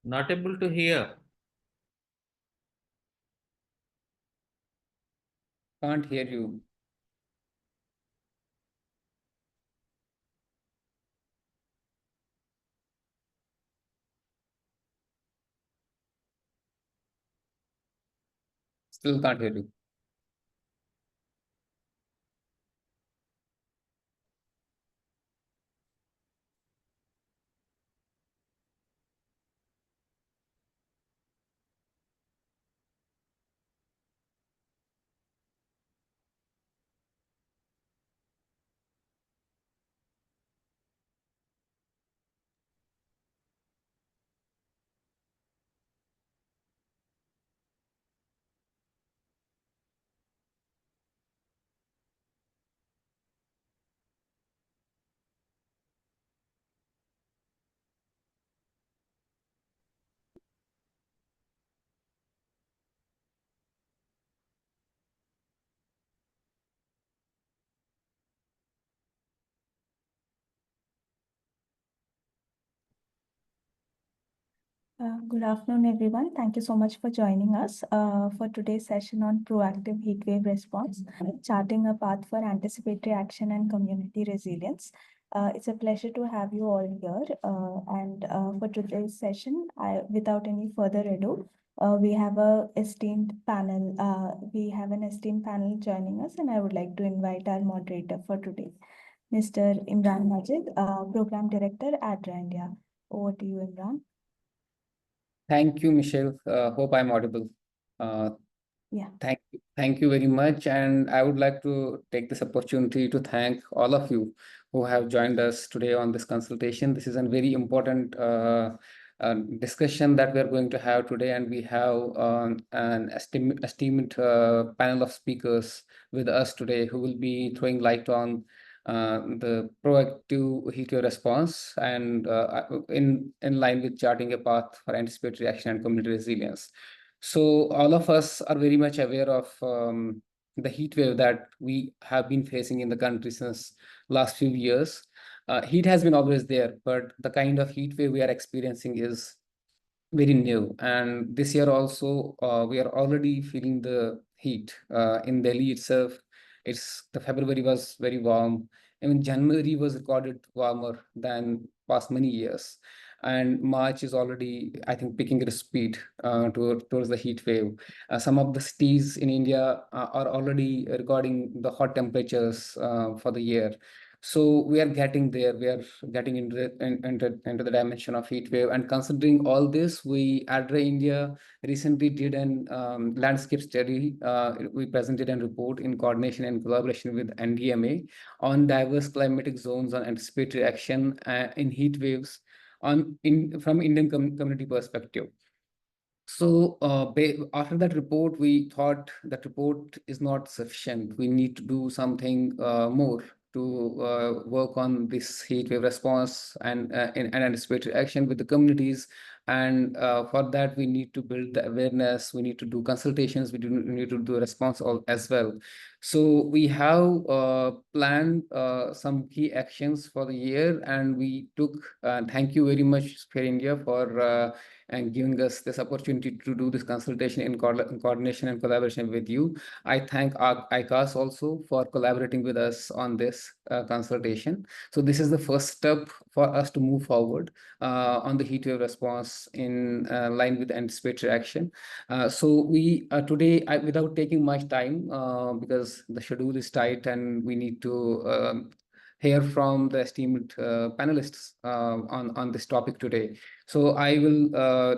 Not able to hear. Can't hear you. Still can't hear you. Good afternoon, everyone. Thank you so much for joining us for today's session on proactive heatwave response, charting a path for anticipatory action and community resilience. It's a pleasure to have you all here. For today's session, without any further ado, we have an esteemed panel. We have an esteemed panel joining us, and I would like to invite our moderator for today, Mr. Imran Majid, Program Director at AIDRA India. Over to you, Imran. Thank you, Michelle. Hope I'm audible. Yeah. Thank you very much. And I would like to take this opportunity to thank all of you who have joined us today on this consultation. This is a very important discussion that we are going to have today, and we have an esteemed panel of speakers with us today who will be throwing light on the proactive heatwave response and in line with charting a path for anticipatory action and community resilience. So all of us are very much aware of the heat wave that we have been facing in the country since last few years. Heat has been always there, but the kind of heat wave we are experiencing is very new. And this year also, we are already feeling the heat in Delhi itself. The February was very warm. Even January was recorded warmer than past many years. And March is already, I think, picking its speed towards the heat wave. Some of the cities in India are already recording the hot temperatures for the year. So we are getting there. We are getting into the dimension of heat wave. And considering all this, we ADRA India recently did an landscape study. We presented a report in coordination and collaboration with NDMA on diverse climatic zones on anticipatory action in heat waves from Indian community perspective. So after that report, we thought that report is not sufficient. We need to do something more to work on this heat wave response and anticipatory action with the communities. And for that, we need to build the awareness. We need to do consultations. We need to do response as well. So we have planned some key actions for the year, and we took. Thank you very much, Sphere India, for and giving us this opportunity to do this consultation in coordination and collaboration with you. I thank ICARS also for collaborating with us on this consultation. So this is the first step for us to move forward on the heatwave response in line with anticipatory action. So we today, without taking much time, because the schedule is tight and we need to hear from the esteemed panelists on this topic today. So I will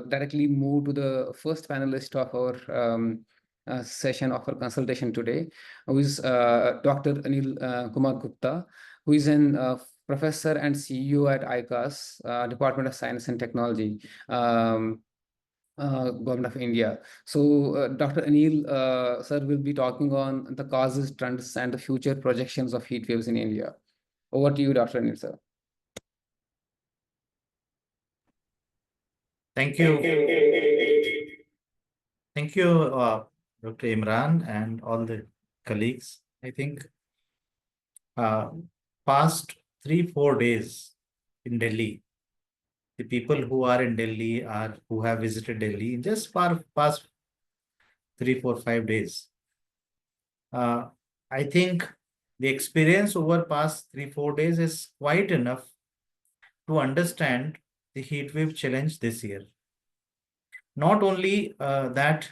directly move to the first panelist of our session of our consultation today, who is Dr. Anil Kumar Gupta, who is an professor and CEO at ICARS, Department of Science and Technology. Government of India. So Dr. Anil, sir, will be talking on the causes, trends, and the future projections of heat waves in India. Over to you, Dr. Anil, sir. Thank you. Thank you, Dr. Imran and all the colleagues. I think past 3-4 days in Delhi the people who are in Delhi or who have visited Delhi in just for past 3, 4, 5 days. I think the experience over past 3, 4 days is quite enough to understand the heat wave challenge this year. Not only that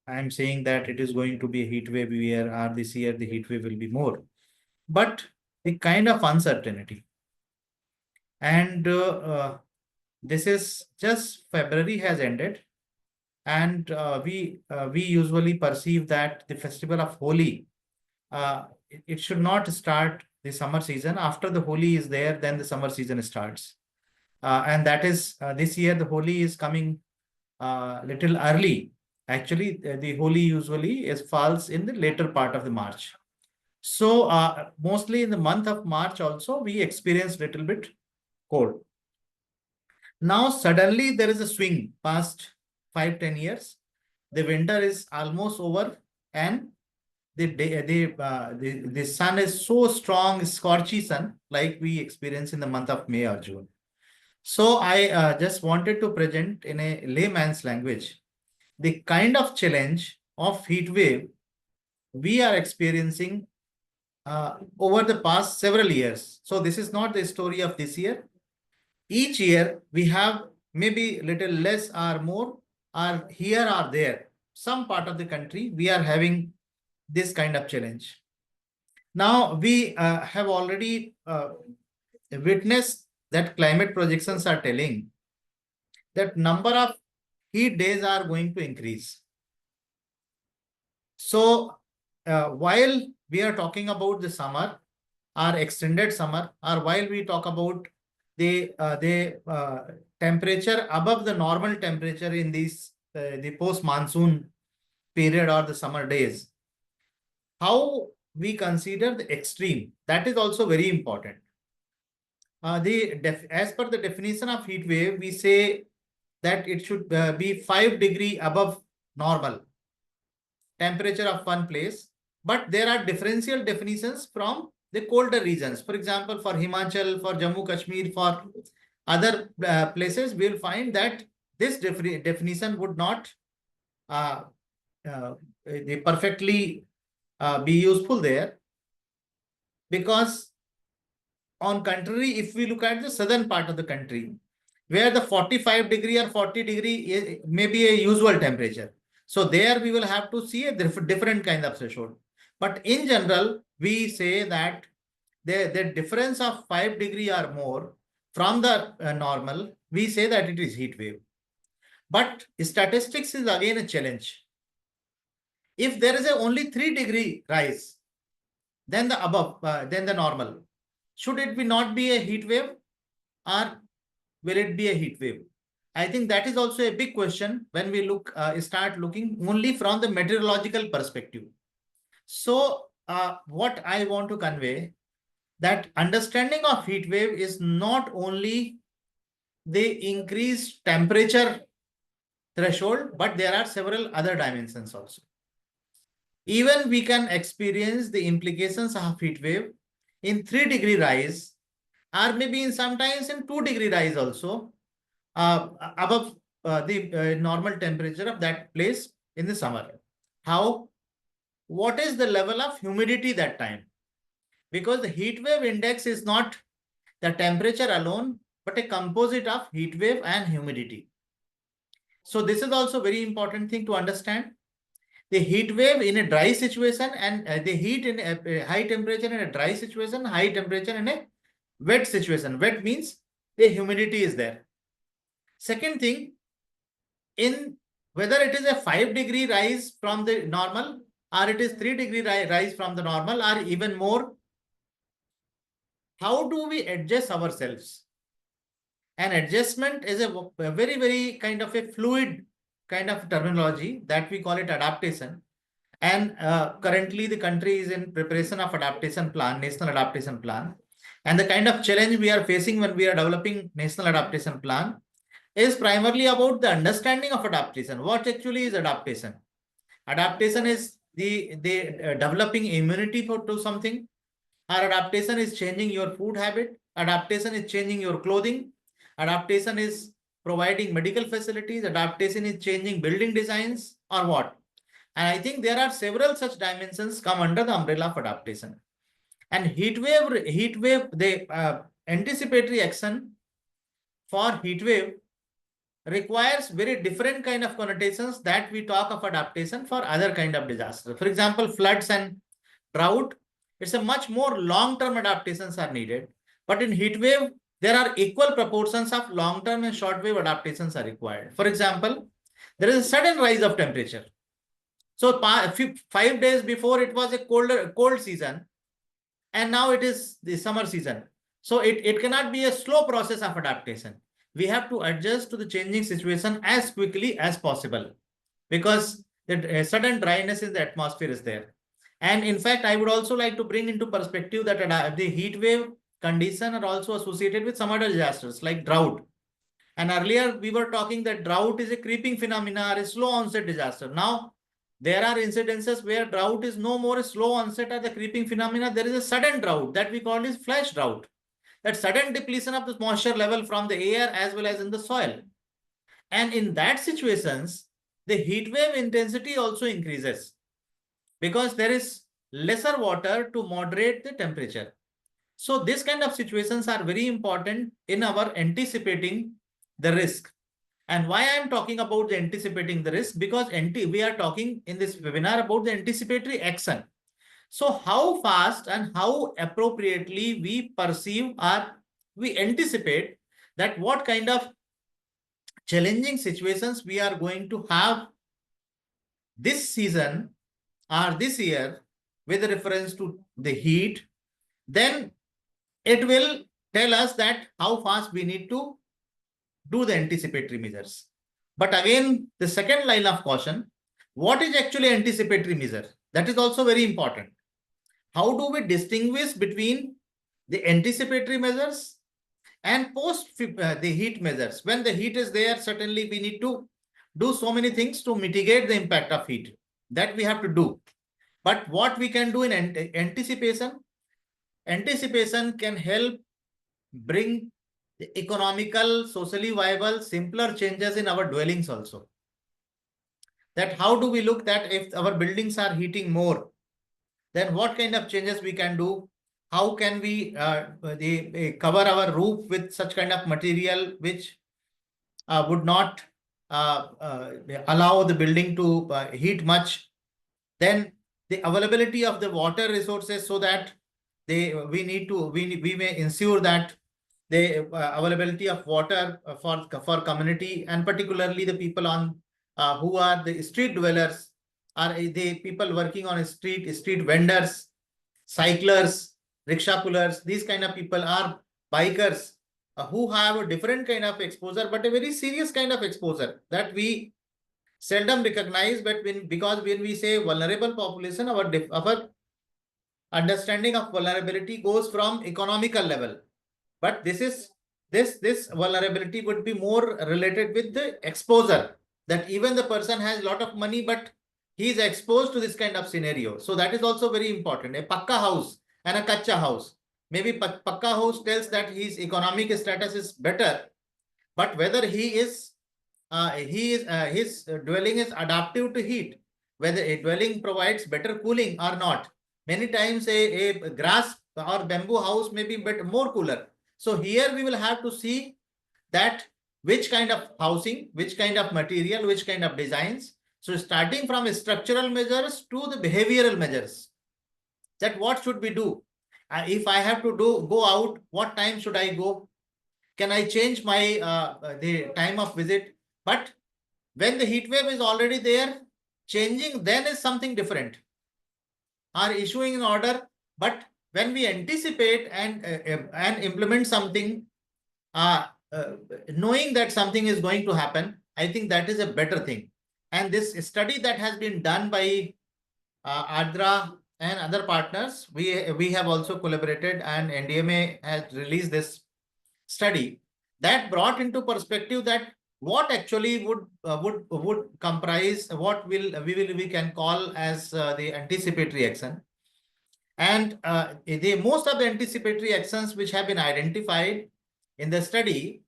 I'm saying that it is going to be a heat wave year, or this year the heat wave will be more, but the kind of uncertainty. And this is just February has ended, and we usually perceive that the festival of Holi, it should not start the summer season. After the Holi is there, then the summer season starts. And that is this year the Holi is coming little early. Actually, the Holi usually falls in the later part of the March. So mostly in the month of March also we experience little bit cold. Now suddenly there is a swing past 5-10 years. The winter is almost over, and the sun is so strong, scorchy sun, like we experience in the month of May or June. So I just wanted to present in a layman's language the kind of challenge of heat wave we are experiencing over the past several years. So this is not the story of this year. Each year we have maybe little less or more, or here or there, some part of the country we are having this kind of challenge. Now we have already witnessed that climate projections are telling that number of heat days are going to increase. So while we are talking about the summer or extended summer, or while we talk about the temperature above the normal temperature in these the post monsoon period or the summer days, how we consider the extreme, that is also very important. As per the definition of heat wave, we say that it should be 5 degrees above normal temperature of one place, but there are differential definitions from the colder regions. For example, for Himachal, for Jammu Kashmir, for other places, we will find that this definition would not perfectly be useful there, because on contrary, if we look at the southern part of the country, where the 45 degree or 40 degree may be a usual temperature, so there we will have to see a different kind of threshold. But in general, we say that the difference of 5 degree or more from the normal, we say that it is heat wave. But statistics is again a challenge. If there is a only 3 degree rise, then the above, then the normal, should it be not be a heat wave, or will it be a heat wave? I think that is also a big question when we look start looking only from the meteorological perspective. So what I want to convey, that understanding of heat wave is not only the increased temperature threshold, but there are several other dimensions also. Even we can experience the implications of heat wave in 3 degree rise, or maybe in sometimes in 2 degree rise also, above the normal temperature of that place in the summer. How? What is the level of humidity that time? Because the heat wave index is not the temperature alone, but a composite of heat wave and humidity. So this is also very important thing to understand. The heat wave in a dry situation, and the heat in a high temperature in a dry situation, high temperature in a wet situation. Wet means the humidity is there. Second thing, in whether it is a 5 degree rise from the normal, or it is 3 degree rise from the normal, or even more, how do we adjust ourselves? And adjustment is a very, very kind of a fluid kind of terminology that we call it adaptation. And currently the country is in preparation of adaptation plan, national adaptation plan. And the kind of challenge we are facing when we are developing national adaptation plan is primarily about the understanding of adaptation. What actually is adaptation? Adaptation is the developing immunity to something. Or adaptation is changing your food habit. Adaptation is changing your clothing. Adaptation is providing medical facilities. Adaptation is changing building designs or what? And I think there are several such dimensions come under the umbrella of adaptation. And heatwave, the anticipatory action for heatwave requires very different kind of connotations that we talk of adaptation for other kind of disasters. For example, floods and drought, it's a much more long-term adaptations are needed. But in heatwave, there are equal proportions of long-term and short-wave adaptations are required. For example, there is a sudden rise of temperature. So 5 days before it was a cold season, and now it is the summer season. So it cannot be a slow process of adaptation. We have to adjust to the changing situation as quickly as possible, because the sudden dryness in the atmosphere is there. And in fact, I would also like to bring into perspective that the heat wave condition are also associated with some other disasters like drought. And earlier we were talking that drought is a creeping phenomena or a slow onset disaster. Now there are incidences where drought is no more a slow onset or the creeping phenomena. There is a sudden drought that we call is flash drought. That sudden depletion of the moisture level from the air as well as in the soil. And in that situations, the heat wave intensity also increases because there is lesser water to moderate the temperature. So this kind of situations are very important in our anticipating the risk. And why I am talking about the anticipating the risk, because we are talking in this webinar about the anticipatory action. So how fast and how appropriately we perceive or we anticipate that what kind of challenging situations we are going to have this season or this year with reference to the heat, then it will tell us that how fast we need to do the anticipatory measures. But again, the second line of caution, what is actually anticipatory measure? That is also very important. How do we distinguish between the anticipatory measures and post the heat measures? When the heat is there, certainly we need to do so many things to mitigate the impact of heat. That we have to do. But what we can do in anticipation can help bring the economical, socially viable, simpler changes in our dwellings also. That how do we look that if our buildings are heating more, then what kind of changes we can do? How can we cover our roof with such kind of material which would not allow the building to heat much? Then the availability of the water resources, so that we may ensure that the availability of water for community, and particularly the people on who are the street dwellers, are the people working on street vendors, cyclers, rickshaw pullers. These kind of people are bikers who have a different kind of exposure, but a very serious kind of exposure that we seldom recognize. But because when we say vulnerable population, our understanding of vulnerability goes from economical level. But this vulnerability would be more related with the exposure, that even the person has a lot of money, but he is exposed to this kind of scenario. So that is also very important. A pakka house and a kacha house. Maybe pakka house tells that his economic status is better, but whether his dwelling is adaptive to heat, whether a dwelling provides better cooling or not. Many times a grass or bamboo house may be more cooler. So here we will have to see that which kind of housing, which kind of material, which kind of designs. So starting from structural measures to the behavioral measures, that what should we do? If I have to go out, what time should I go? Can I change my the time of visit? But when the heat wave is already there, changing then is something different. Or issuing an order, but when we anticipate and implement something, knowing that something is going to happen, I think that is a better thing. And this study that has been done by ADRA and other partners, we have also collaborated, and NDMA has released this study that brought into perspective that what actually would comprise what we can call as the anticipatory action. And most of the anticipatory actions which have been identified in the study,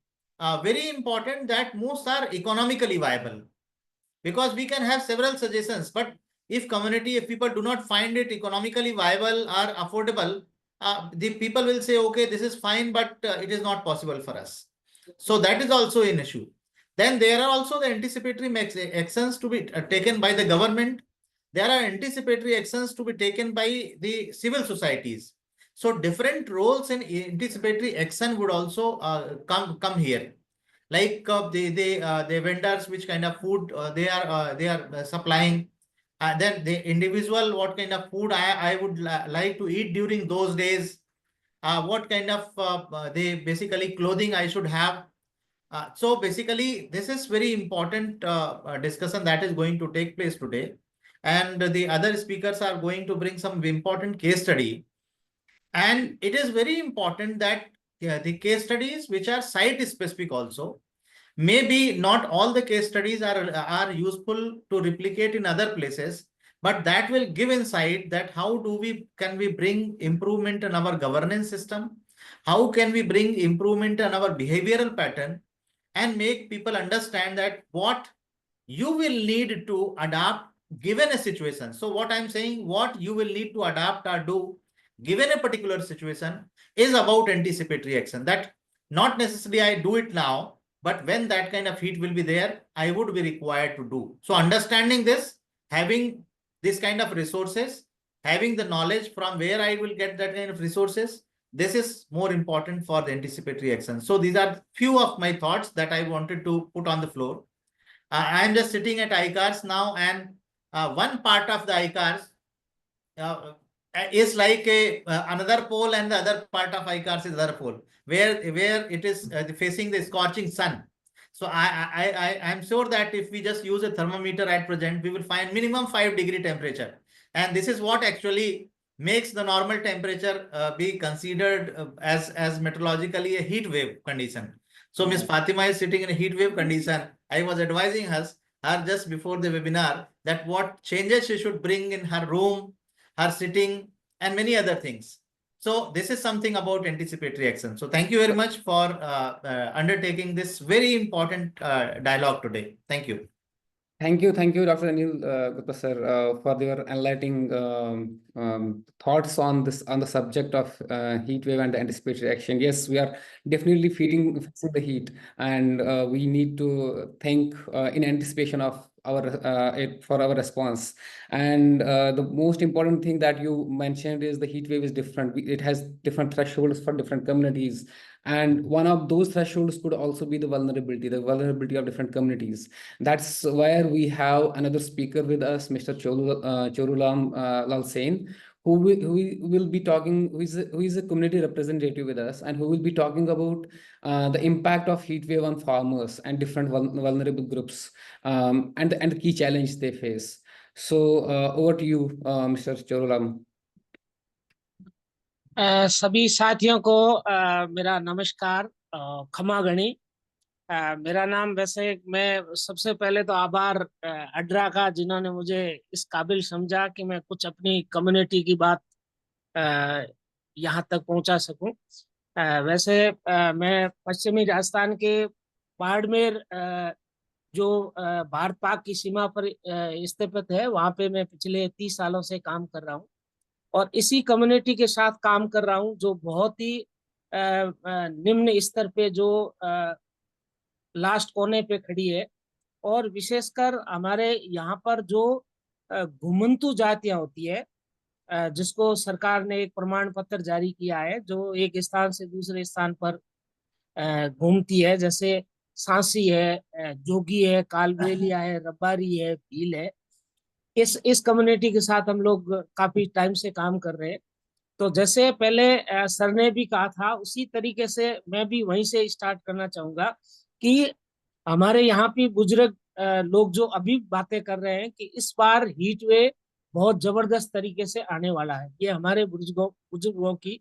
very important that most are economically viable, because we can have several suggestions, but if people do not find it economically viable or affordable, the people will say, okay, this is fine, but it is not possible for us. So that is also an issue. Then there are also the anticipatory actions to be taken by the government. There are anticipatory actions to be taken by the civil societies. So different roles in anticipatory action would also come here. Like the vendors, which kind of food they are supplying. Then the individual, what kind of food I would like to eat during those days. What kind of they basically clothing I should have. So basically, this is very important discussion that is going to take place today. And the other speakers are going to bring some important case study. And it is very important that the case studies which are site specific also. Maybe not all the case studies are useful to replicate in other places, but that will give insight that how can we bring improvement in our governance system? How can we bring improvement in our behavioral pattern, and make people understand that what you will need to adapt given a situation. So what I'm saying, what you will need to adapt or do given a particular situation is about anticipatory action. That not necessarily I do it now, but when that kind of heat will be there, I would be required to do. So understanding this, having this kind of resources, having the knowledge from where I will get that kind of resources, this is more important for the anticipatory action. So these are few of my thoughts that I wanted to put on the floor. I am just sitting at ICARS now, and one part of the ICARS is like another pole, and the other part of ICARS is other pole, where it is facing the scorching sun. So I'm sure that if we just use a thermometer at present, we will find minimum 5-degree temperature. And this is what actually makes the normal temperature be considered as meteorologically a heat wave condition. So Ms. Fatima is sitting in a heat wave condition. I was advising her just before the webinar that what changes she should bring in her room, her sitting, and many other things. So this is something about anticipatory action. So thank you very much for undertaking this very important dialogue today. Thank you. Thank you, Dr. Anil Gupta sir, for your enlightening thoughts on the subject of heat wave and anticipatory action. Yes, we are definitely facing the heat, and we need to think in anticipation of for our response. And the most important thing that you mentioned is the heat wave is different. It has different thresholds for different communities. And one of those thresholds could also be the vulnerability of different communities. That's where we have another speaker with us, Mr. Choru Lal Sain, who will be talking, who is a community representative with us, and who will be talking about the impact of heat wave on farmers and different vulnerable groups, and the key challenge they face. So over to you, Mr. Choru Lal. सभी साथियों को मेरा नमस्कार, खमा गणी। मेरा नाम, वैसे मैं सबसे पहले तो आभार अड्रा का, जिन्होंने मुझे इस काबिल समझा कि मैं कुछ अपनी कम्युनिटी की बात यहाँ तक पहुँचा सकूं। वैसे मैं पश्चिमी राजस्थान के बाड़मेर, जो भारत पाक की सीमा पर स्थित है, वहाँ पे मैं पिछले 30 सालों से काम कर रहा हूँ, और इसी कम्युनिटी के साथ काम कर रहा हूँ जो बहुत ही निम्न स्तर पे, जो लास्ट कोने पे खड़ी है। और विशेषकर हमारे यहाँ पर जो घुमंतु जातियां होती है, जिसको सरकार ने एक प्रमाण पत्र जारी किया है, जो एक स्थान से दूसरे स्थान पर घूमती है, जैसे सांसी है, जोगी है, कालबेलिया है, रबारी है, भील है। इस कम्युनिटी के साथ हम लोग काफी टाइम से काम कर रहे हैं। तो जैसे पहले सर ने भी कहा था, उसी तरीके से मैं भी वहीं से स्टार्ट करना चाहूंगा कि हमारे यहाँ पे बुजुर्ग लोग जो अभी बातें कर रहे हैं कि इस बार हीट वेव बहुत जबरदस्त तरीके से आने वाला है। ये हमारे बुजुर्गों की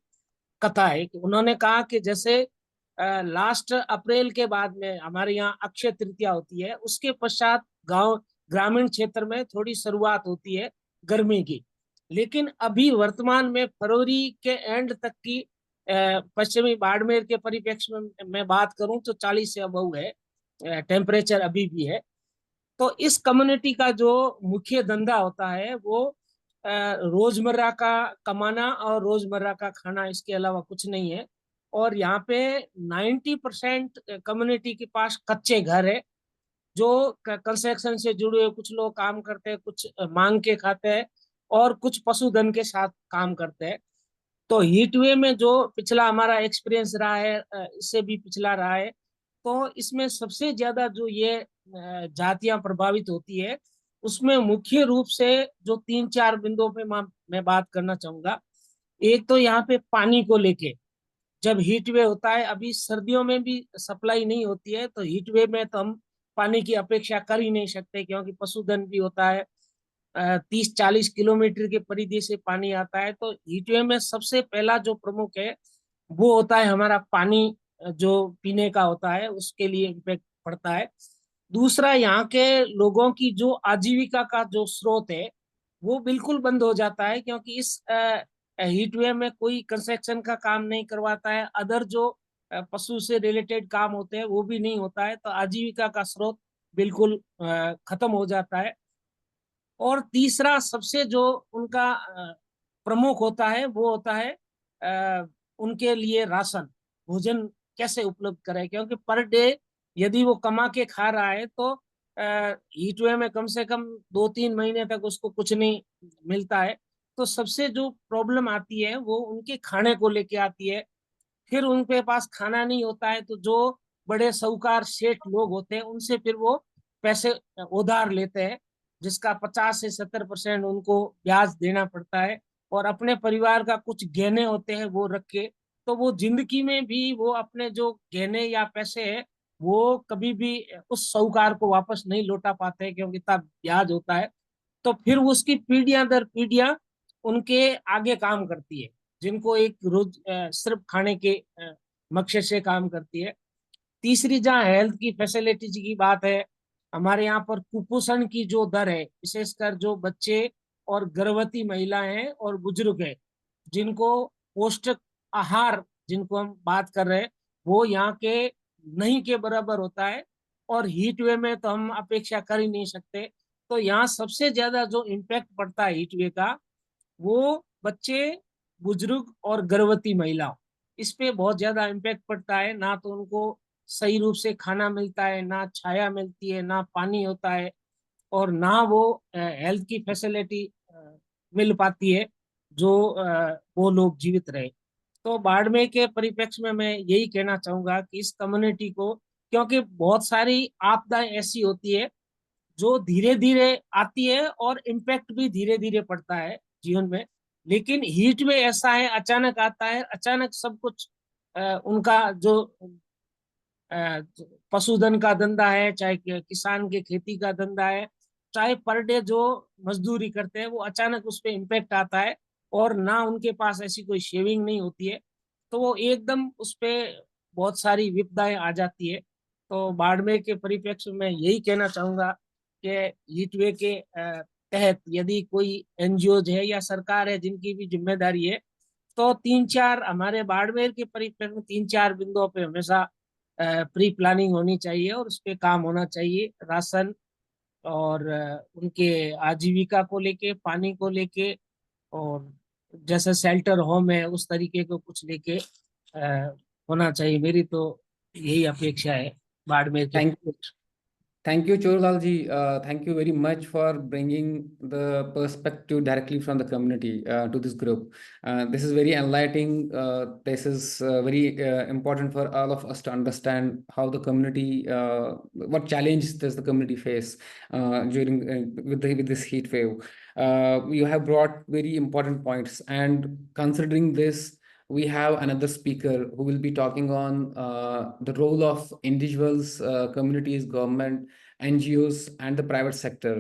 कथा है कि उन्होंने कहा कि जैसे लास्ट अप्रैल के बाद में हमारे यहाँ अक्षय तृतीया होती है, उसके पश्चात गांव ग्रामीण क्षेत्र में थोड़ी शुरुआत होती है गर्मी की, लेकिन अभी वर्तमान में फरवरी के एंड तक की पश्चिमी बाड़मेर के परिप्रेक्ष्य में मैं बात करूं तो 40 से अबव है टेम्परेचर अभी भी है। तो इस कम्युनिटी का जो मुख्य धंधा होता है वो रोजमर्रा का कमाना और रोजमर्रा का खाना, इसके अलावा कुछ नहीं है। और यहाँ पे 90% कम्युनिटी के पास कच्चे घर है, जो कंस्ट्रक्शन से जुड़े हुए कुछ लोग काम करते हैं, कुछ मांग के खाते हैं और कुछ पशुधन के साथ काम करते हैं। तो हीट वेव में जो पिछला हमारा एक्सपीरियंस रहा है, इससे भी पिछला रहा है, तो इसमें सबसे ज्यादा जो ये जातियां प्रभावित होती है, उसमें मुख्य रूप से जो 3-4 बिंदुओं पे मैं बात करना चाहूंगा। एक तो यहाँ पे पानी को लेके, जब हीट वेव होता है, अभी सर्दियों में भी सप्लाई नहीं होती है, तो हीट वेव में तो हम पानी की अपेक्षा कर ही नहीं सकते, क्योंकि पशुधन भी होता है, 30-40 किलोमीटर के परिधि से पानी आता है। तो हीटवेव में सबसे पहला जो प्रमुख है वो होता है हमारा पानी, जो पीने का होता है उसके लिए इम्पेक्ट पड़ता है। दूसरा, यहाँ के लोगों की जो आजीविका का जो स्रोत है वो बिल्कुल बंद हो जाता है, क्योंकि इस हीटवेव में कोई कंस्ट्रक्शन का काम नहीं करवाता है, अदर जो पशु से रिलेटेड काम होते हैं वो भी नहीं होता है, तो आजीविका का स्रोत बिल्कुल खत्म हो जाता है। और तीसरा सबसे जो उनका प्रमुख होता है वो होता है उनके लिए राशन, भोजन कैसे उपलब्ध करें, क्योंकि पर डे यदि वो कमा के खा रहा है तो हीट वेव में कम से कम 2-3 महीने तक उसको कुछ नहीं मिलता है। तो सबसे जो प्रॉब्लम आती है वो उनके खाने को लेके आती है। फिर उनके पास खाना नहीं होता है तो जो बड़े साहूकार सेठ लोग होते हैं उनसे फिर वो पैसे उधार लेते हैं, जिसका 50 से 70% उनको ब्याज देना पड़ता है, और अपने परिवार का कुछ गहने होते हैं वो रख के, तो वो जिंदगी में भी वो अपने जो गहने या पैसे है वो कभी भी उस साहूकार को वापस नहीं लौटा पाते हैं, क्योंकि इतना ब्याज होता है। तो फिर उसकी पीढ़ियां दर पीढ़ियां उनके आगे काम करती है, जिनको एक रोज सिर्फ खाने के मकसद से काम करती है। तीसरी, जहाँ हेल्थ की फैसिलिटीज की बात है, हमारे यहाँ पर कुपोषण की जो दर है, विशेषकर जो बच्चे और गर्भवती महिलाएं हैं और बुजुर्ग हैं, जिनको पौष्टिक आहार जिनको हम बात कर रहे हैं, वो यहाँ के नहीं के बराबर होता है, और हीट वेव में तो हम अपेक्षा कर ही नहीं सकते। तो यहाँ सबसे ज्यादा जो इम्पैक्ट पड़ता है हीट वेव का, वो बच्चे, बुजुर्ग और गर्भवती महिलाओं, इस पे बहुत ज्यादा इम्पैक्ट पड़ता है। ना तो उनको सही रूप से खाना मिलता है, ना छाया मिलती है, ना पानी होता है, और ना वो हेल्थ की फैसिलिटी मिल पाती है जो वो लोग जीवित रहे। तो बाड़मेर के परिप्रेक्ष्य में मैं यही कहना चाहूंगा कि इस कम्युनिटी को, क्योंकि बहुत सारी आपदाएं ऐसी होती है जो धीरे धीरे आती है और इम्पैक्ट भी धीरे धीरे पड़ता है जीवन में, लेकिन हीट में ऐसा है, अचानक आता है, अचानक सब कुछ उनका जो पशुधन का धंधा है, चाहे किसान के खेती का धंधा है, चाहे पर डे जो मजदूरी करते हैं, वो अचानक उस पर इम्पैक्ट आता है, और ना उनके पास ऐसी कोई शेविंग नहीं होती है, तो वो एकदम उस पे बहुत सारी विपदाएं आ जाती है। तो बाड़मेर के परिप्रेक्ष्य में यही कहना चाहूंगा कि हीटवे के तहत यदि कोई एनजीओ है या सरकार है जिनकी भी जिम्मेदारी है, तो 3-4 हमारे बाड़मेर के परिप्रेक्ष्य में 3-4 बिंदुओं पे हमेशा प्री प्लानिंग होनी चाहिए और उस पे काम होना चाहिए। राशन और उनके आजीविका को लेके, पानी को लेके, और जैसे शेल्टर होम है उस तरीके को कुछ लेके होना चाहिए। मेरी तो यही अपेक्षा है बाड़मेर के। Thank you. Thank you, Choru Lal ji. Thank you very much for bringing the perspective directly from the community to this group. This is very enlightening. This is very important for all of us to understand how the community, what challenges does the community face during with this heat wave. You have brought very important points, and considering this, we have another speaker who will be talking on the role of individuals, communities, government, NGOs, and the private sector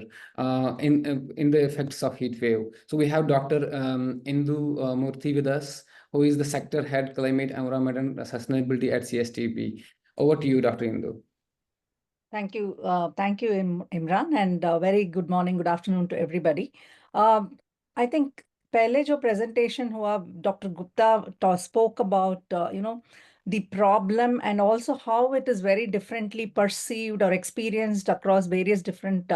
in the effects of heat wave. So we have Dr. Indu Murthy with us, who is the sector head, climate, environment, and sustainability at CSTEP. Over to you, Dr. Indu. Thank you. Thank you, Imran, and very good morning, good afternoon to everybody. I think पहले जो presentation हुआ, Dr. Gupta spoke about, the problem and also how it is very differently perceived or experienced across various different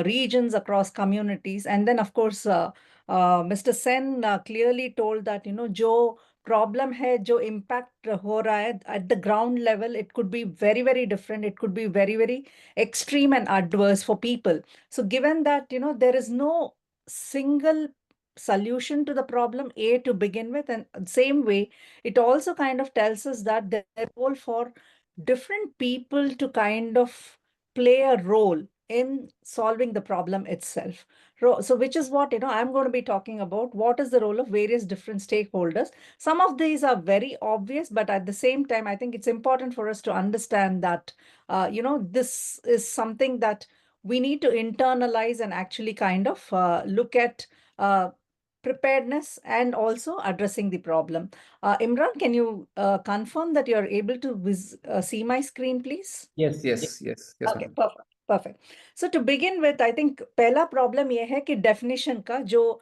regions, across communities. And then, of course, Mr. Sen clearly told that, जो problem है, जो impact हो रहा है at the ground level, it could be very, very different. It could be very, very extreme and adverse for people. So given that, there is no single solution to the problem A to begin with, and same way, it also kind of tells us that there are role for different people to kind of play a role in solving the problem itself. So which is what, I'm going to be talking about. What is the role of various different stakeholders? Some of these are very obvious, but at the same time, I think it's important for us to understand that, this is something that we need to internalize and actually kind of look at preparedness and also addressing the problem. Imran, can you confirm that you're able to see my screen, please? Yes, Okay, ma'am. perfect. Perfect. So to begin with, I think पहला problem ये है कि definition का जो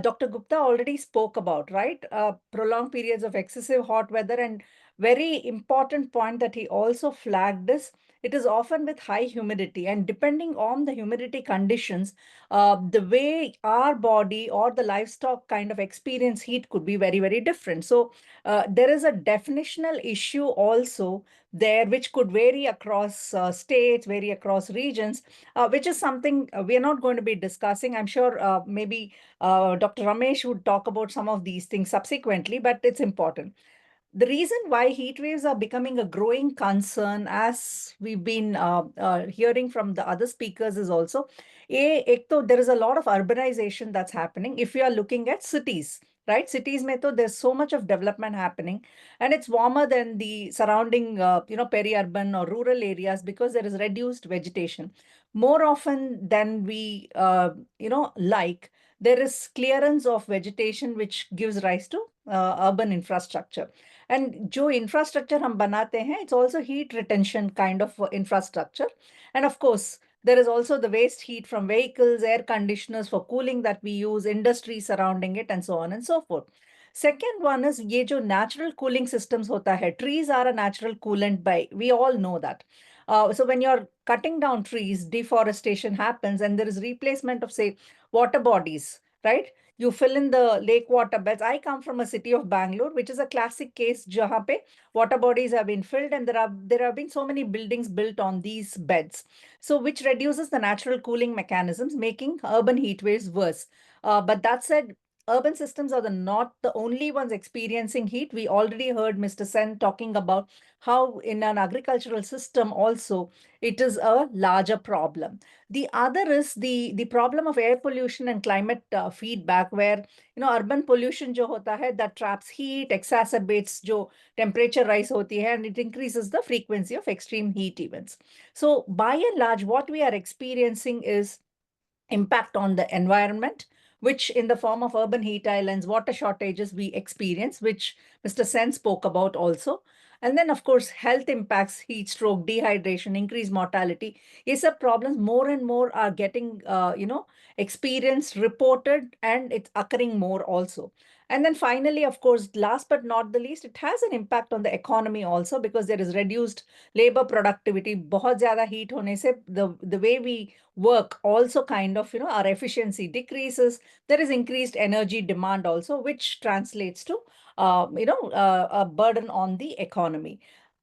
Dr. Gupta already spoke about, right? Prolonged periods of excessive hot weather, and very important point that he also flagged is it is often with high humidity, and depending on the humidity conditions, the way our body or the livestock kind of experience heat could be very, very different. So there is a definitional issue also there, which could vary across states, vary across regions, which is something we are not going to be discussing. I'm sure maybe Dr. Ramesh would talk about some of these things subsequently, but it's important. The reason why heat waves are becoming a growing concern, as we've been hearing from the other speakers, is also, there is a lot of urbanization that's happening. If you are looking at cities, right? Cities mein to there's so much of development happening, and it's warmer than the surrounding, peri-urban or rural areas because there is reduced vegetation. More often than we, like, there is clearance of vegetation, which gives rise to urban infrastructure. And जो infrastructure हम बनाते हैं, it's also heat retention kind of infrastructure. And of course, there is also the waste heat from vehicles, air conditioners for cooling that we use, industry surrounding it, and so on and so forth. Second one is ये जो natural cooling systems होता है, trees are a natural coolant by, we all know that. So when you're cutting down trees, deforestation happens, and there is replacement of, say, water bodies, right? You fill in the lake water beds. I come from a city of Bangalore, which is a classic case jahan pe water bodies have been filled, and there have been so many buildings built on these beds. So which reduces the natural cooling mechanisms, making urban heat waves worse. But that said, urban systems are not the only ones experiencing heat. We already heard Mr. Sen talking about how in an agricultural system also, it is a larger problem. The other is the problem of air pollution and climate feedback, where urban pollution jo hota hai, that traps heat, exacerbates jo temperature rise hoti hai, and it increases the frequency of extreme heat events. So by and large, what we are experiencing is impact on the environment, which in the form of urban heat islands, water shortages we experience, which Mr. Sen spoke about also. And then, of course, health impacts, heat stroke, dehydration, increased mortality. These are problems more and more are getting, experienced, reported, and it's occurring more also. And then finally, of course, last but not the least, it has an impact on the economy also, because there is reduced labor productivity. बहुत ज़्यादा heat होने से the way we work also kind of, our efficiency decreases. There is increased energy demand also, which translates to, a burden on the economy.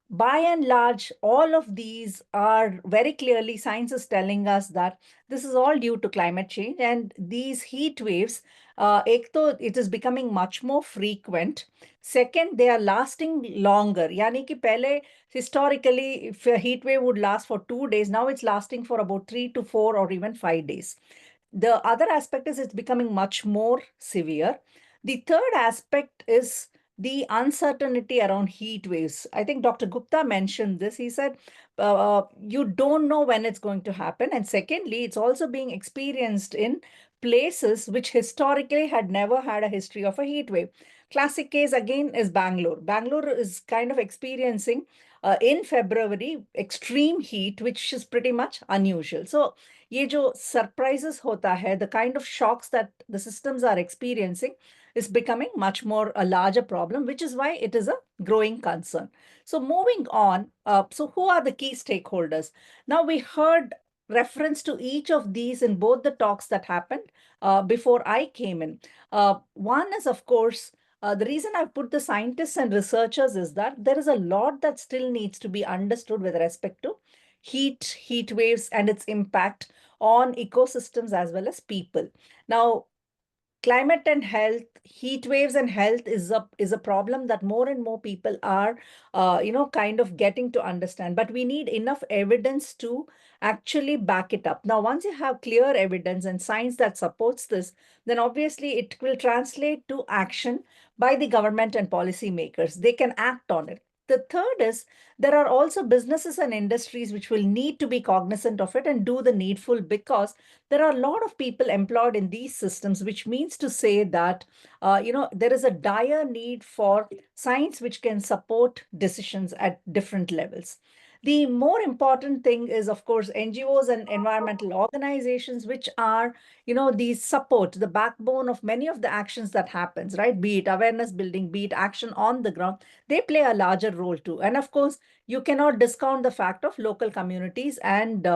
By and large, all of these are very clearly, science is telling us that this is all due to climate change, and these heat waves, it is becoming much more frequent. Second, they are lasting longer. Yani ki pehle, historically, if a heat wave would last for 2 days, now it's lasting for about 3 to 4 or even 5 days. The other aspect is it's becoming much more severe. The third aspect is the uncertainty around heat waves. I think Dr. Gupta mentioned this. He said, you don't know when it's going to happen. And secondly, it's also being experienced in places which historically had never had a history of a heat wave. Classic case again is Bangalore. Bangalore is kind of experiencing in February, extreme heat, which is pretty much unusual. So ये जो surprises होता है, the kind of shocks that the systems are experiencing is becoming much more a larger problem, which is why it is a growing concern. So moving on, so who are the key stakeholders? Now we heard reference to each of these in both the talks that happened before I came in. One is, of course, the reason I've put the scientists and researchers is that there is a lot that still needs to be understood with respect to heat waves and its impact on ecosystems as well as people. Now, climate and health, heat waves and health is a problem that more and more people are kind of getting to understand, but we need enough evidence to actually back it up. Now once you have clear evidence and science that supports this, then obviously it will translate to action by the government and policymakers. They can act on it. The third is there are also businesses and industries which will need to be cognizant of it and do the needful, because there are a lot of people employed in these systems, which means to say that, there is a dire need for science which can support decisions at different levels. The more important thing is, of course, NGOs and environmental organizations, which are, the support, the backbone of many of the actions that happens, right? Be it awareness building, be it action on the ground, they play a larger role too. And of course, you cannot discount the fact of local communities and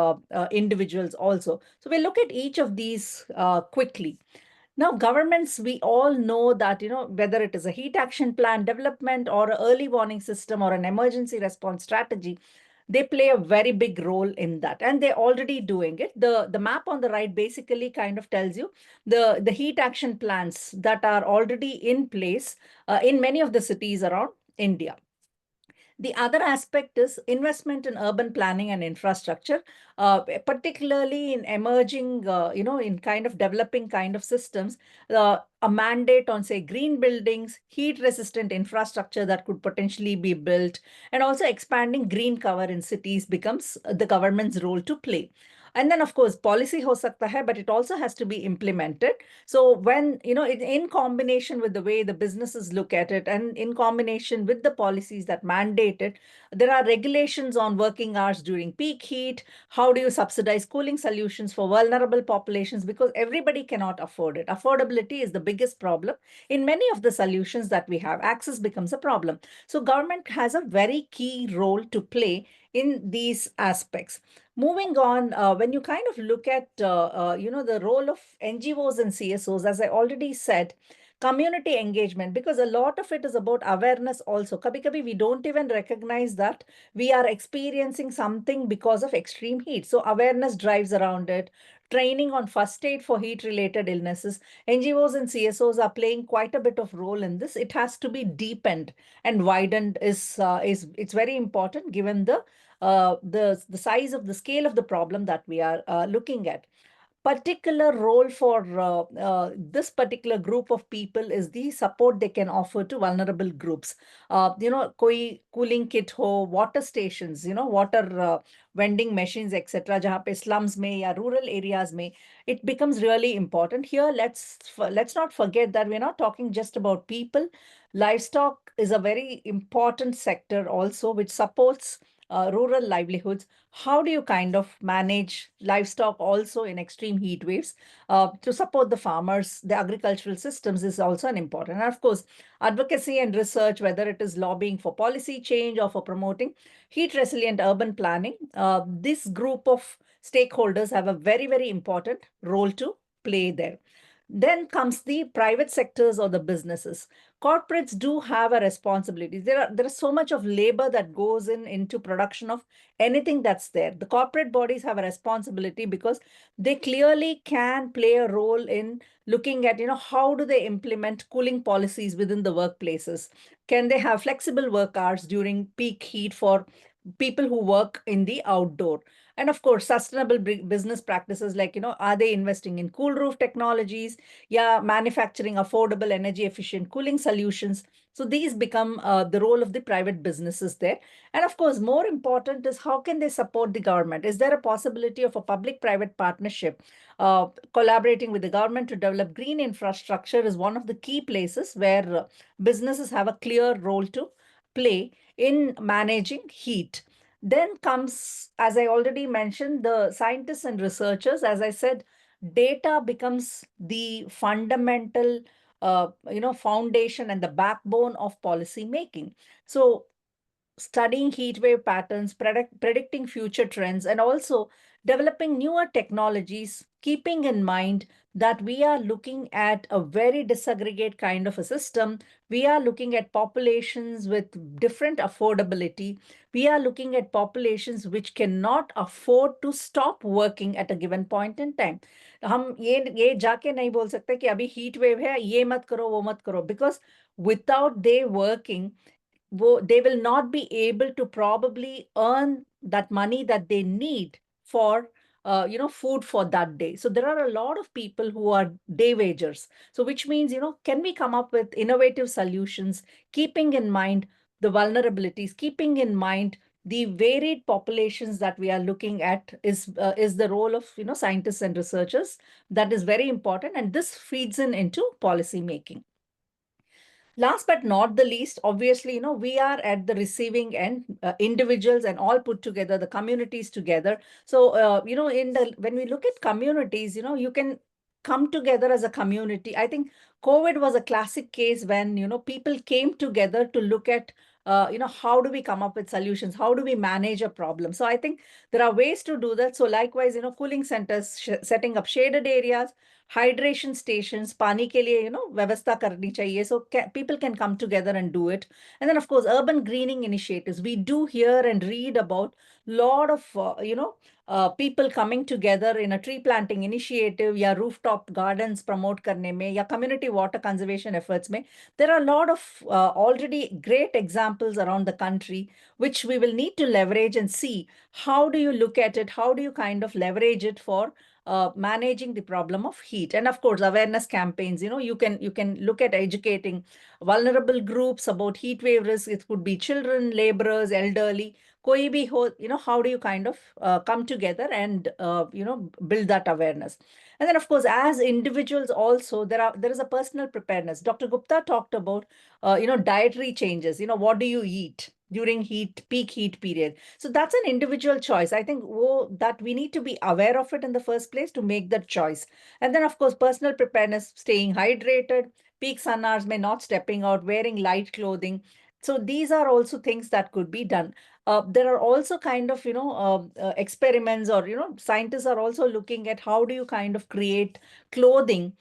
individuals also. So we'll look at each of these quickly. Now, governments, we all know that, whether it is a heat action plan development or an early warning system or an emergency response strategy, they play a very big role in that, and they're already doing it. The map on the right basically kind of tells you the heat action plans that are already in place in many of the cities around India. The other aspect is investment in urban planning and infrastructure, particularly in emerging, in kind of developing kind of systems, a mandate on, say, green buildings, heat-resistant infrastructure that could potentially be built, and also expanding green cover in cities becomes the government's role to play. And then, of course, policy ho sakta hai, but it also has to be implemented. So when, in combination with the way the businesses look at it and in combination with the policies that mandate it, there are regulations on working hours during peak heat. How do you subsidize cooling solutions for vulnerable populations? Because everybody cannot afford it. Affordability is the biggest problem. In many of the solutions that we have, access becomes a problem. So government has a very key role to play in these aspects. Moving on, when you kind of look at, the role of NGOs and CSOs, as I already said, community engagement, because a lot of it is about awareness also. Kabhi we don't even recognize that we are experiencing something because of extreme heat. So awareness drives around it. Training on first aid for heat-related illnesses. NGOs and CSOs are playing quite a bit of role in this. It has to be deepened and widened. It's very important given the size of the scale of the problem that we are looking at. Particular role for this particular group of people is the support they can offer to vulnerable groups. Koi cooling kit ho, water stations, water vending machines, etc. Jahan pe slums mein ya rural areas mein, it becomes really important. Here, let's not forget that we're not talking just about people. Livestock is a very important sector also, which supports rural livelihoods. How do you kind of manage livestock also in extreme heat waves to support the farmers? The agricultural systems is also an important. And of course, advocacy and research, whether it is lobbying for policy change or for promoting heat resilient urban planning, this group of stakeholders have a very, very important role to play there. Then comes the private sectors or the businesses. Corporates do have a responsibility. There is so much of labor that goes into production of anything that's there. The corporate bodies have a responsibility because they clearly can play a role in looking at, how do they implement cooling policies within the workplaces? Can they have flexible work hours during peak heat for people who work in the outdoor? And of course, sustainable business practices like, are they investing in cool roof technologies? Yeah, manufacturing affordable energy efficient cooling solutions. So these become the role of the private businesses there. And of course, more important is how can they support the government? Is there a possibility of a public-private partnership? Collaborating with the government to develop green infrastructure is one of the key places where businesses have a clear role to play in managing heat. Then comes, as I already mentioned, the scientists and researchers. As I said, data becomes the fundamental foundation and the backbone of policy making. So studying heat wave patterns, predicting future trends, and also developing newer technologies, keeping in mind that we are looking at a very disaggregate kind of a system. We are looking at populations with different affordability. We are looking at populations which cannot afford to stop working at a given point in time. हम ये जाके नहीं बोल सकते कि अभी heat wave है, ये मत करो, वो मत करो, because without they working, they will not be able to probably earn that money that they need for food for that day. So there are a lot of people who are day wagers. So which means, can we come up with innovative solutions, keeping in mind the vulnerabilities, keeping in mind the varied populations that we are looking at is the role of scientists and researchers. That is very important, and this feeds into policy making. Last but not the least, obviously, we are at the receiving end, individuals and all put together, the communities together. So, when we look at communities, you can come together as a community. I think COVID was a classic case when, people came together to look at, how do we come up with solutions? How do we manage a problem? So I think there are ways to do that. So likewise, cooling centers, setting up shaded areas, hydration stations, pani ke liye, vyavastha karni chahiye. So people can come together and do it. And then, of course, urban greening initiatives. We do hear and read about lot of, people coming together in a tree planting initiative, ya rooftop gardens promote karne mein, ya community water conservation efforts mein. There are a lot of already great examples around the country, which we will need to leverage and see how do you look at it, how do you kind of leverage it for managing the problem of heat. And of course, awareness campaigns, you can look at educating vulnerable groups about heat wave risk. It could be children, laborers, elderly, koi bhi ho, how do you kind of come together and, build that awareness. And then, of course, as individuals also, there is a personal preparedness. Dr. Gupta talked about, dietary changes. What do you eat during peak heat period? So that's an individual choice. I think that we need to be aware of it in the first place to make that choice. And then, of course, personal preparedness, staying hydrated, peak sun hours may not stepping out, wearing light clothing. So these are also things that could be done. There are also kind of, experiments, or, scientists are also looking at how do you kind of create clothing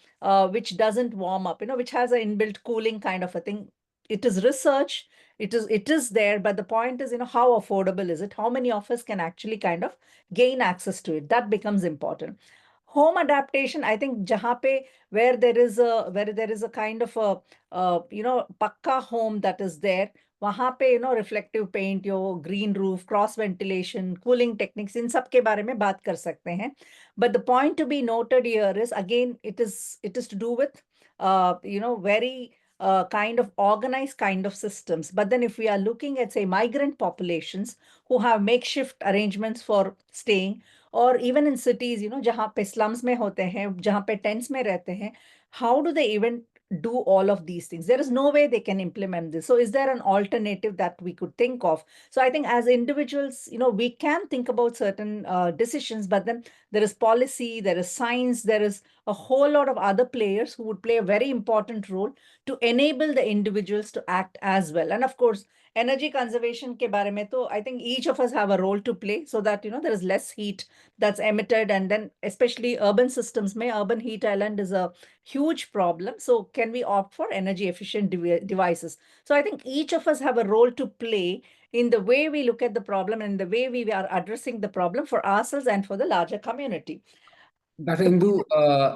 which doesn't warm up, which has an inbuilt cooling kind of a thing. It is research. It is there, but the point is, how affordable is it? How many of us can actually kind of gain access to it? That becomes important. Home adaptation, I think, jahan pe, where there is a kind of a pakka home that is there, wahan pe, reflective paint, green roof, cross ventilation, cooling techniques, in sab ke bare mein baat kar sakte hain. But the point to be noted here is, again, it is to do with very kind of organized kind of systems. But then if we are looking at, say, migrant populations who have makeshift arrangements for staying, or even in cities, jahan pe slums mein hote hain, jahan pe tents mein rehte hain, how do they even do all of these things? There is no way they can implement this. So is there an alternative that we could think of? So I think as individuals, we can think about certain decisions, but then there is policy, there is science, there is a whole lot of other players who would play a very important role to enable the individuals to act as well. And of course, energy conservation ke bare mein to, I think each of us have a role to play so that, there is less heat that's emitted. And then especially urban systems, urban heat island is a huge problem. So can we opt for energy efficient devices? So I think each of us have a role to play in the way we look at the problem and the way we are addressing the problem for ourselves and for the larger community. Dr. Indu,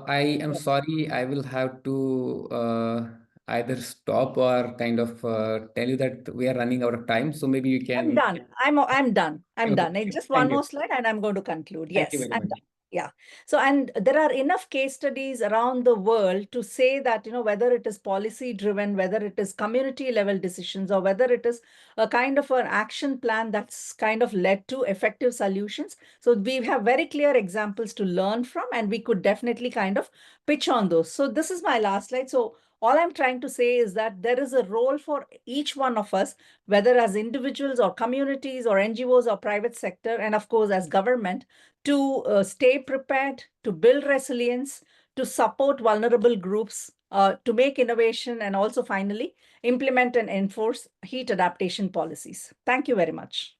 I am sorry, I will have to either stop or kind of tell you that we are running out of time. So maybe you can. I'm done. I'm done. I'm Okay. done. It's just Thank one you. more slide and I'm going to conclude. Thank you Yes, very I'm much. done. Yeah. So, and there are enough case studies around the world to say that, whether it is policy driven, whether it is community level decisions, or whether it is a kind of an action plan that's kind of led to effective solutions. So we have very clear examples to learn from, and we could definitely kind of pitch on those. So this is my last slide. So all I'm trying to say is that there is a role for each one of us, whether as individuals or communities or NGOs or private sector, and of course as government, to stay prepared, to build resilience, to support vulnerable groups, to make innovation, and also finally implement and enforce heat adaptation policies. Thank you very much.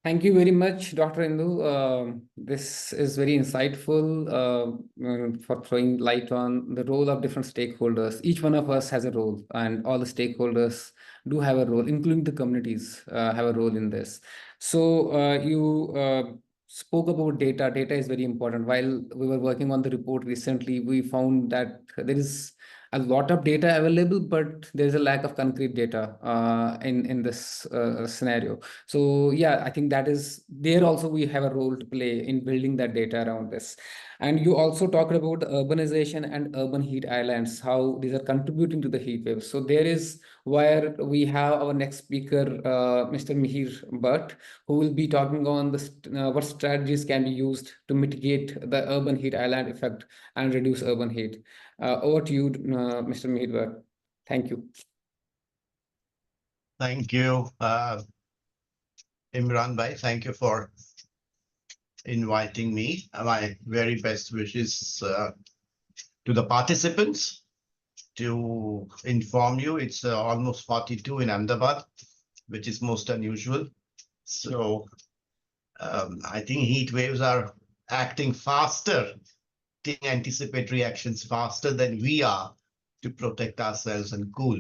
Thank you very much, Dr. Indu. This is very insightful for throwing light on the role of different stakeholders. Each one of us has a role, and all the stakeholders do have a role, including the communities have a role in this. So you spoke about data. Data is very important. While we were working on the report recently, we found that there is a lot of data available, but there's a lack of concrete data in this scenario. So yeah, I think that is there also we have a role to play in building that data around this. And you also talked about urbanization and urban heat islands, how these are contributing to the heat wave. So there is where we have our next speaker, Mr. Mihir Bhatt, who will be talking on the what strategies can be used to mitigate the urban heat island effect and reduce urban heat. Over to you, Mr. Mihir Bhatt. Thank you. Thank you, Imran Bhai. Thank you for inviting me. My very best wishes to the participants. To inform you, it's almost 42 in Ahmedabad, which is most unusual. So I think heat waves are acting faster, taking anticipatory actions faster than we are to protect ourselves and cool.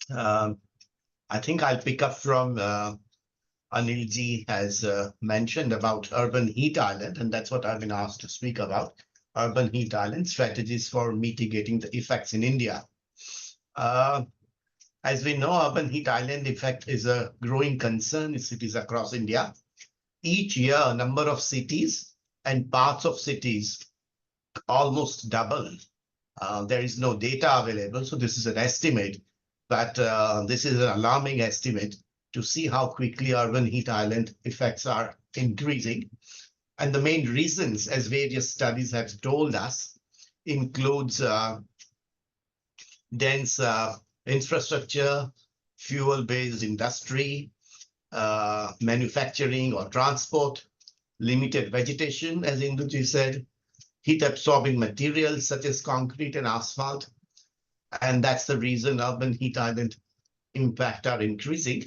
I think I'll pick up from Anil ji has mentioned about urban heat island, and that's what I've been asked to speak about. Urban heat island strategies for mitigating the effects in India. As we know, urban heat island effect is a growing concern in cities across India. Each year, a number of cities and parts of cities almost double. There is no data available, so this is an estimate, but this is an alarming estimate to see how quickly urban heat island effects are increasing. And the main reasons, as various studies have told us, includes dense infrastructure, fuel-based industry, manufacturing or transport, limited vegetation, as Indu ji said, heat-absorbing materials such as concrete and asphalt. And that's the reason urban heat island impact are increasing.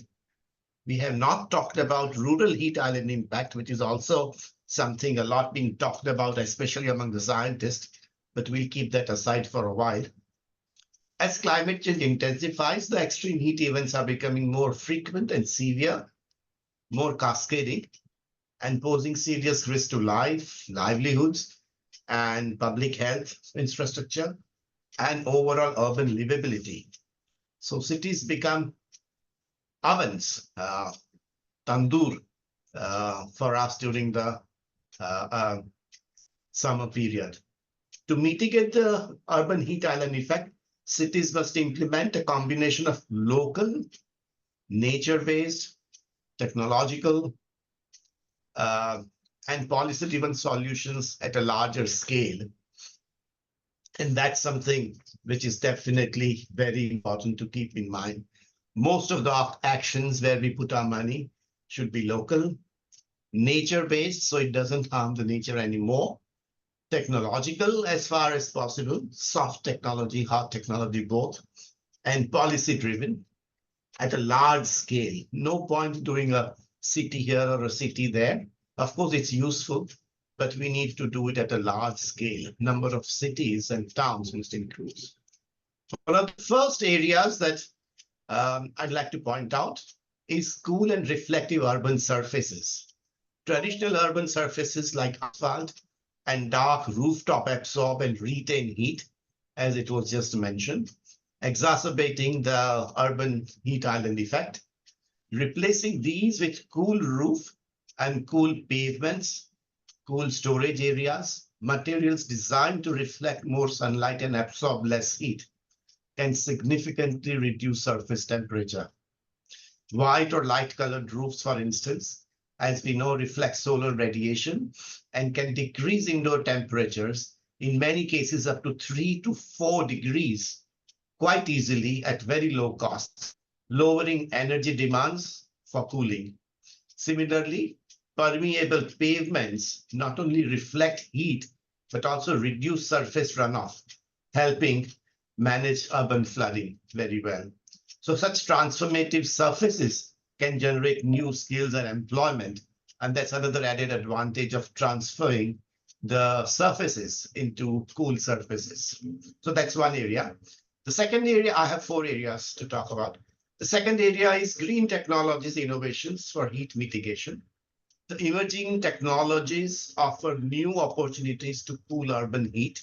We have not talked about rural heat island impact, which is also something a lot being talked about, especially among the scientists, but we'll keep that aside for a while. As climate change intensifies, the extreme heat events are becoming more frequent and severe, more cascading, and posing serious risk to life, livelihoods, and public health infrastructure, and overall urban livability. So cities become ovens, tandoor for us during the summer period. To mitigate the urban heat island effect, cities must implement a combination of local, nature-based, technological, and policy-driven solutions at a larger scale. And that's something which is definitely very important to keep in mind. Most of the actions where we put our money should be local, nature-based, so it doesn't harm the nature anymore. Technological as far as possible, soft technology, hard technology, both, and policy-driven at a large scale. No point doing a city here or a city there. Of course, it's useful, but we need to do it at a large scale. Number of cities and towns must increase. One of the first areas that I'd like to point out is cool and reflective urban surfaces. Traditional urban surfaces like asphalt and dark rooftop absorb and retain heat, as it was just mentioned, exacerbating the urban heat island effect. Replacing these with cool roof and cool pavements, cool storage areas, materials designed to reflect more sunlight and absorb less heat can significantly reduce surface temperature. White or light colored roofs, for instance, as we know, reflect solar radiation and can decrease indoor temperatures, in many cases up to 3 to 4 degrees, quite easily at very low cost, lowering energy demands for cooling. Similarly, permeable pavements not only reflect heat, but also reduce surface runoff, helping manage urban flooding very well. So such transformative surfaces can generate new skills and employment. And that's another added advantage of transferring the surfaces into cool surfaces. So that's one area. The second area, I have 4 areas to talk about. The second area is green technologies innovations for heat mitigation. The emerging technologies offer new opportunities to cool urban heat.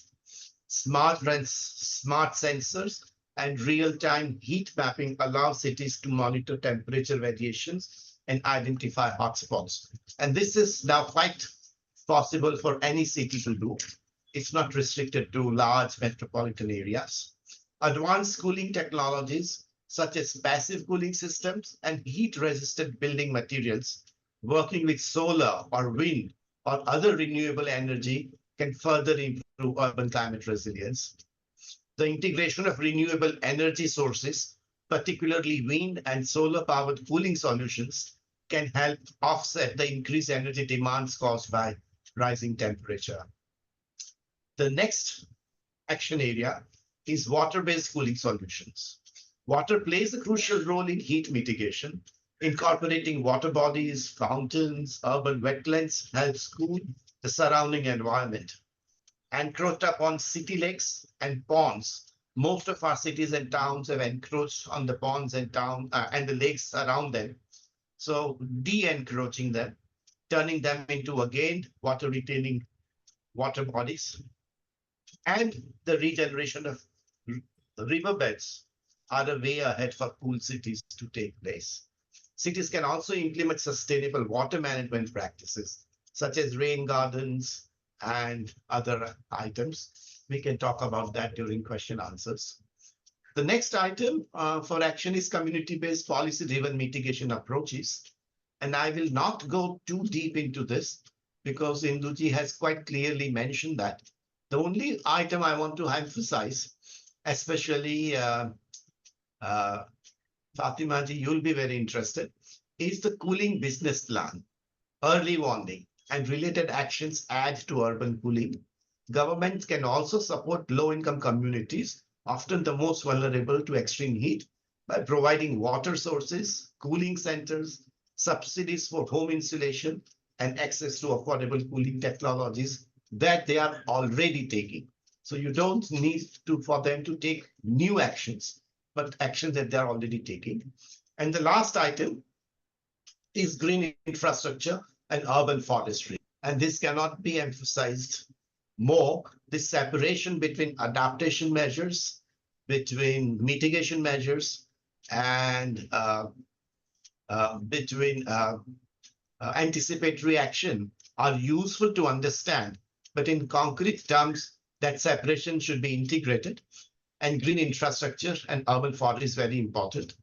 Smart sensors and real-time heat mapping allow cities to monitor temperature variations and identify hotspots. And this is now quite possible for any city to do. It's not restricted to large metropolitan areas. Advanced cooling technologies, such as passive cooling systems and heat-resistant building materials, working with solar or wind or other renewable energy, can further improve urban climate resilience. The integration of renewable energy sources, particularly wind and solar-powered cooling solutions, can help offset the increased energy demands caused by rising temperature. The next action area is water-based cooling solutions. Water plays a crucial role in heat mitigation. Incorporating water bodies, fountains, urban wetlands helps cool the surrounding environment. Encroached upon city lakes and ponds, most of our cities and towns have encroached on the ponds and the lakes around them. So de-encroaching them, turning them into, again, water-retaining water bodies. And the regeneration of riverbeds are a way ahead for cool cities to take place. Cities can also implement sustainable water management practices, such as rain gardens and other items. We can talk about that during question answers. The next item for action is community-based policy-driven mitigation approaches. And I will not go too deep into this because Induji has quite clearly mentioned that. The only item I want to emphasize, especially Fatima ji, you'll be very interested, is the cooling business plan, early warning, and related actions add to urban cooling. Governments can also support low-income communities, often the most vulnerable to extreme heat, by providing water sources, cooling centers, subsidies for home insulation, and access to affordable cooling technologies that they are already taking. So you don't need for them to take new actions, but actions that they're already taking. And the last item is green infrastructure and urban forestry. And this cannot be emphasized more, this separation between adaptation measures, between mitigation measures, and between anticipatory action are useful to understand, but in concrete terms, that separation should be integrated. And green infrastructure and urban forestry is very important.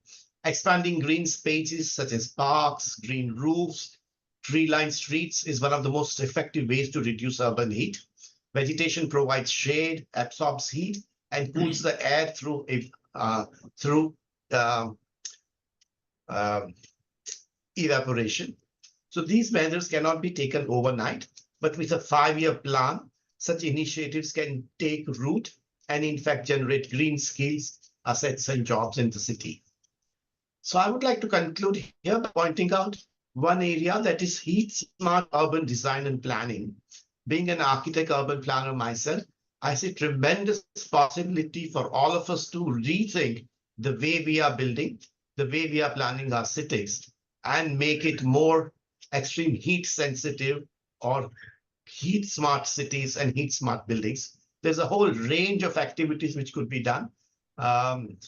Expanding green spaces such as parks, green roofs, tree-lined streets is one of the most effective ways to reduce urban heat. Vegetation provides shade, absorbs heat, and cools the air through evaporation. So these measures cannot be taken overnight, but with a 5-year plan, such initiatives can take root and in fact generate green skills, assets, and jobs in the city. So I would like to conclude here by pointing out one area, that is heat smart urban design and planning. Being an architect urban planner myself, I see tremendous possibility for all of us to rethink the way we are building, the way we are planning our cities, and make it more extreme heat sensitive or heat smart cities and heat smart buildings. There's a whole range of activities which could be done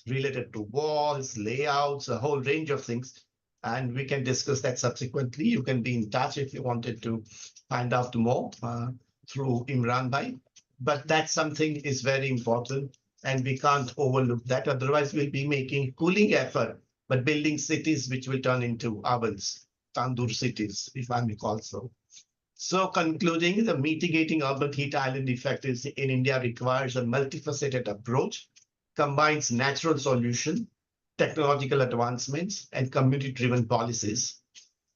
related to walls, layouts, a whole range of things. and we can discuss that subsequently. You can be in touch if you wanted to find out more through Imran Bhai. But that's something is very important, and we can't overlook that. Otherwise, we'll be making cooling effort, but building cities which will turn into ovens, tandoor cities, if I may call so. So concluding, the mitigating urban heat island effect in India requires a multifaceted approach, combines natural solution, technological advancements, and community-driven policies.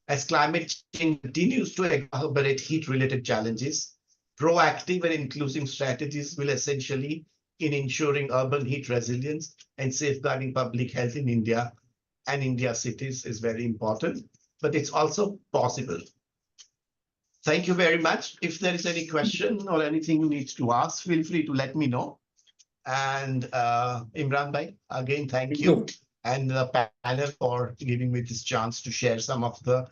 As climate change continues to exacerbate heat-related challenges, proactive and inclusive strategies will essentially in ensuring urban heat resilience and safeguarding public health in India and India cities is very important, but it's also possible. Thank you very much. If there is any question or anything you need to ask, feel free to let me know. And Imran Bhai, again, thank you. And the panel for giving me this chance to share some of the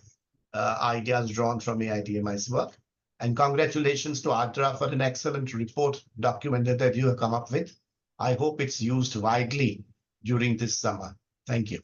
ideas drawn from AIDMI's work. And congratulations to ADRA for an excellent report document that you have come up with. I hope it's used widely during this summer. Thank you.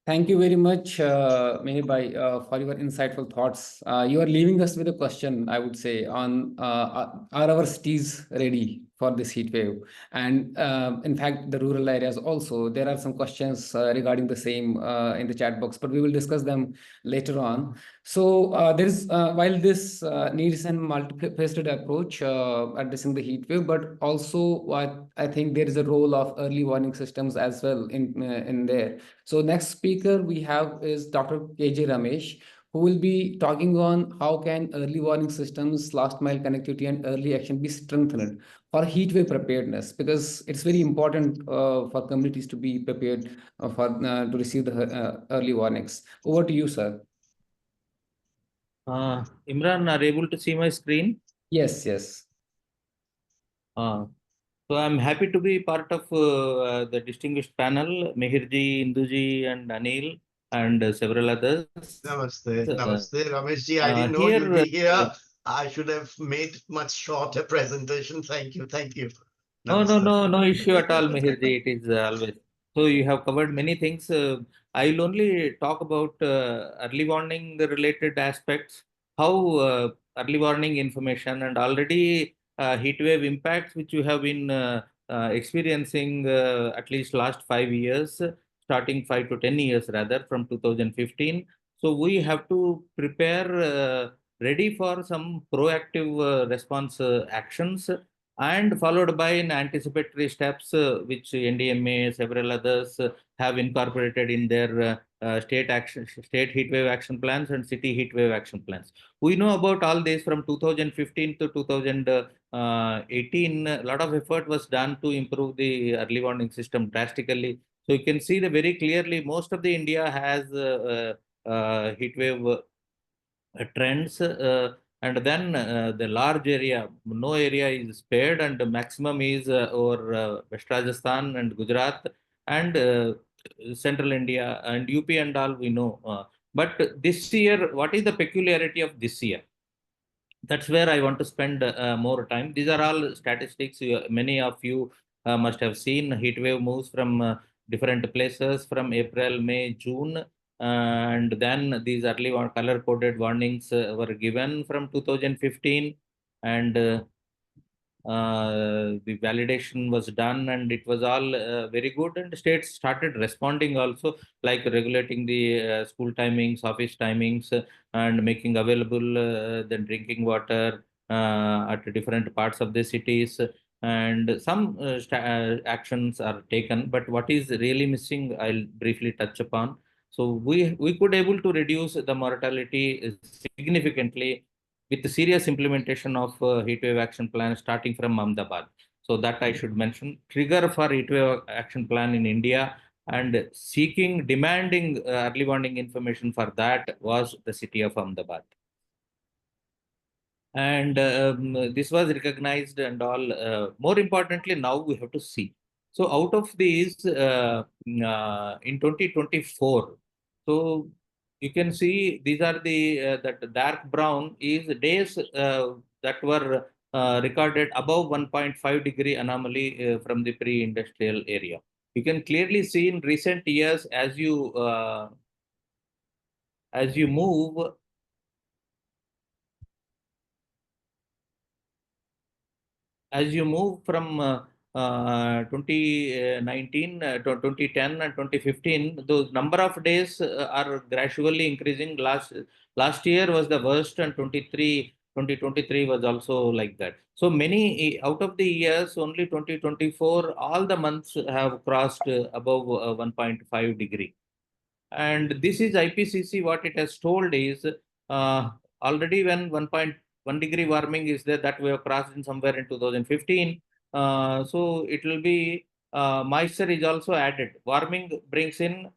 Thank you very much, Mihir Bhai, for your insightful thoughts. You are leaving us with a question, I would say, on are our cities ready for this heat wave? And in fact, the rural areas also, there are some questions regarding the same in the chat box, but we will discuss them later on. So there is, while this needs a multifaceted approach addressing the heat wave, but also I think there is a role of early warning systems as well in there. So next speaker we have is Dr. J Ramesh, who will be talking on how can early warning systems, last mile connectivity, and early action be strengthened for heat wave preparedness, because it's very important for communities to be prepared to receive the early warnings. Over to you, sir. Imran, are you able to see my screen? Yes, yes. So I'm happy to be part of the distinguished panel, Mihir ji, Indu ji, and Anil, and several others. Namaste, namaste, Ramesh ji. I didn't know you'd be here. I should have made much shorter presentation. Thank you, thank you. Namaste. No issue at all, Mihir ji. It is always. So you have covered many things. I will only talk about early warning related aspects, how early warning information, and already heat wave impacts which you have been experiencing at least last 5 years, starting 5 to 10 years rather from 2015. So we have to prepare ready for some proactive response actions, and followed by an anticipatory steps which NDMA, several others have incorporated in their state heat wave action plans and city heat wave action plans. We know about all this from 2015 to 2018. A lot of effort was done to improve the early warning system drastically. So you can see that very clearly most of the India has heat wave trends, and then the large area, no area is spared, and the maximum is over West Rajasthan and Gujarat and central India and UP and all we know. But this year, what is the peculiarity of this year? That's where I want to spend more time. These are all statistics. Many of you must have seen heat wave moves from different places from April, May, June. And then these early color coded warnings were given from 2015. And the validation was done, and it was all very good, and states started responding also, like regulating the school timings, office timings, and making available the drinking water at different parts of the cities. And some actions are taken, but what is really missing, I'll briefly touch upon. So we could able to reduce the mortality significantly with the serious implementation of heatwave action plan starting from Ahmedabad. So that I should mention. Trigger for heatwave action plan in India and demanding early warning information for that was the city of Ahmedabad. And this was recognized and all. More importantly, now we have to see. So out of these, in 2024, so you can see these are the that dark brown is days that were recorded above 1.5 degree anomaly from the pre-industrial area. You can clearly see in recent years, as you as you move from 2019 to 2010 and 2015, those number of days are gradually increasing. Last year was the worst, and 2023 was also like that. So many out of the years, only 2024, all the months have crossed above 1.5 degree. And this is IPCC, what it has told is already when 1.1 degree warming is there, that we have crossed in somewhere in 2015. So it will be moisture is also added. Warming brings in,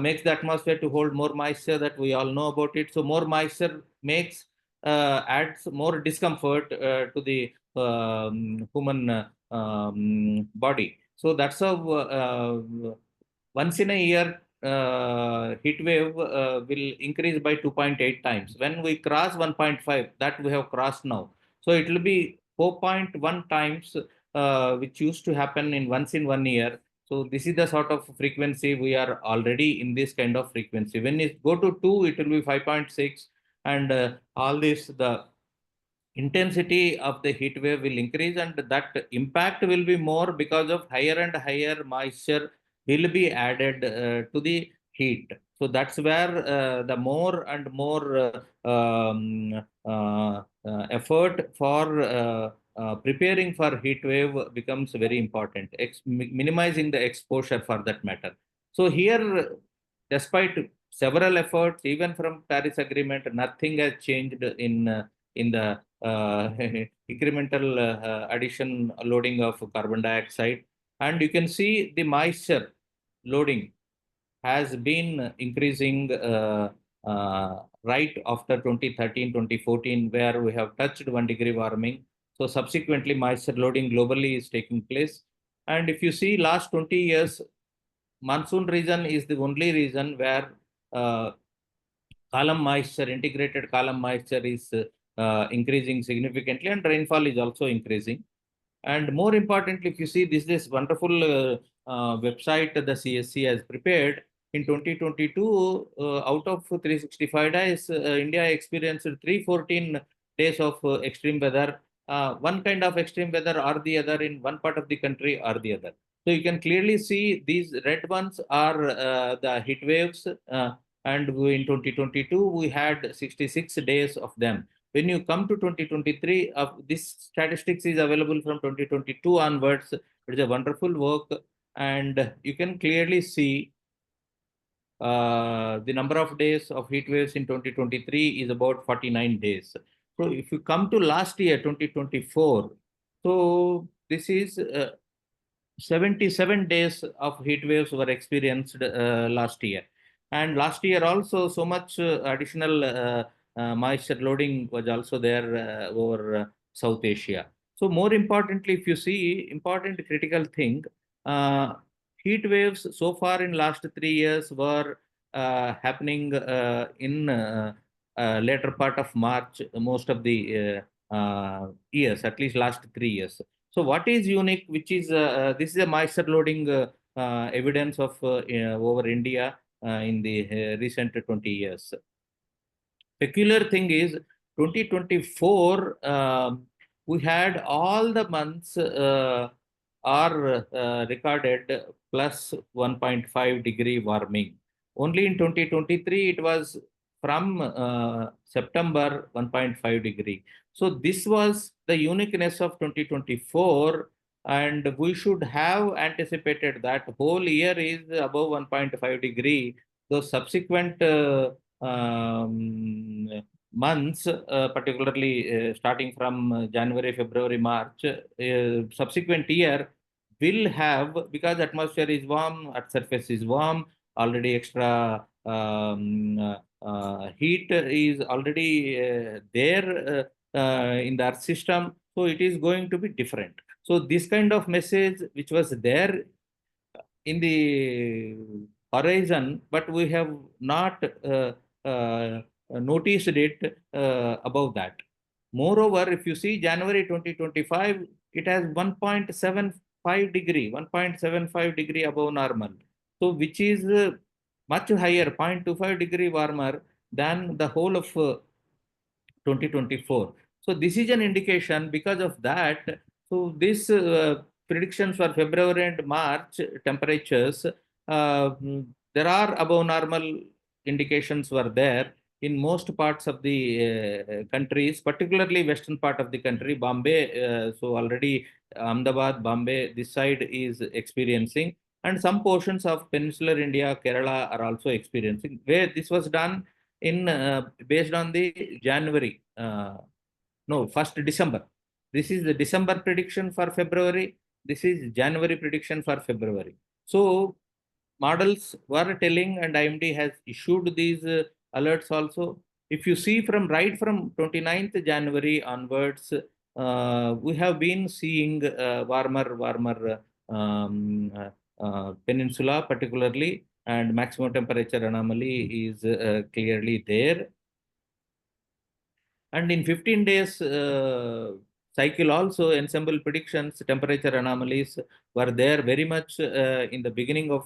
makes the atmosphere to hold more moisture, that we all know about it. So more moisture makes, adds more discomfort to the human body. So that's how once in a year heat wave will increase by 2.8 times. When we cross 1.5, that we have crossed now. So it will be 4.1 times, which used to happen in once in 1 year. So this is the sort of frequency we are already in, this kind of frequency. When it go to 2, it will be 5.6, and all this, the intensity of the heat wave will increase, and that impact will be more because of higher and higher moisture will be added to the heat. So that's where the more and more effort for preparing for heat wave becomes very important, minimizing the exposure for that matter. So here, despite several efforts, even from Paris Agreement, nothing has changed in the incremental addition loading of carbon dioxide. And you can see the moisture loading has been increasing right after 2013, 2014, where we have touched 1 degree warming. So subsequently, moisture loading globally is taking place. And if you see last 20 years, monsoon region is the only region where column moisture, integrated column moisture is increasing significantly, and rainfall is also increasing. And more importantly, if you see this wonderful website the CSC has prepared, in 2022, out of 365 days, India experienced 314 days of extreme weather, one kind of extreme weather or the other in one part of the country or the other. So you can clearly see these red ones are the heat waves, and in 2022, we had 66 days of them. When you come to 2023, this statistics is available from 2022 onwards. It is a wonderful work, and you can clearly see the number of days of heat waves in 2023 is about 49 days. So if you come to last year, 2024, so this is 77 days of heat waves were experienced last year. And last year also, so much additional moisture loading was also there over South Asia. So more importantly, if you see, important critical thing, heat waves so far in last 3 years were happening in later part of March, most of the years, at least last 3 years. So what is unique, which is, this is a moisture loading evidence of over India in the recent 20 years. Peculiar thing is 2024, we had all the months are recorded plus 1.5 degree warming. Only in 2023, it was from September 1.5 degree. So this was the uniqueness of 2024, and we should have anticipated that whole year is above 1.5 degree. Those subsequent months, particularly starting from January, February, March, subsequent year will have, because atmosphere is warm, at surface is warm, already extra heat is already there in the Earth system. So it is going to be different. So this kind of message, which was there in the horizon, but we have not noticed it above that. Moreover, if you see January 2025, it has 1.75 degree above normal. So which is much higher, 0.25 degree warmer than the whole of 2024. So this is an indication. Because of that, so this predictions for February and March temperatures, there are above normal indications were there in most parts of the countries, particularly western part of the country, Bombay. So already Ahmedabad, Bombay, this side is experiencing, and some portions of peninsular India, Kerala are also experiencing, where this was done in based on the January, no, 1st December. This is the December prediction for February. This is January prediction for February. So models were telling, and IMD has issued these alerts also. If you see from right from 29th January onwards, we have been seeing warmer peninsula particularly, and maximum temperature anomaly is clearly there. And in 15 days cycle also, ensemble predictions, temperature anomalies were there very much in the beginning of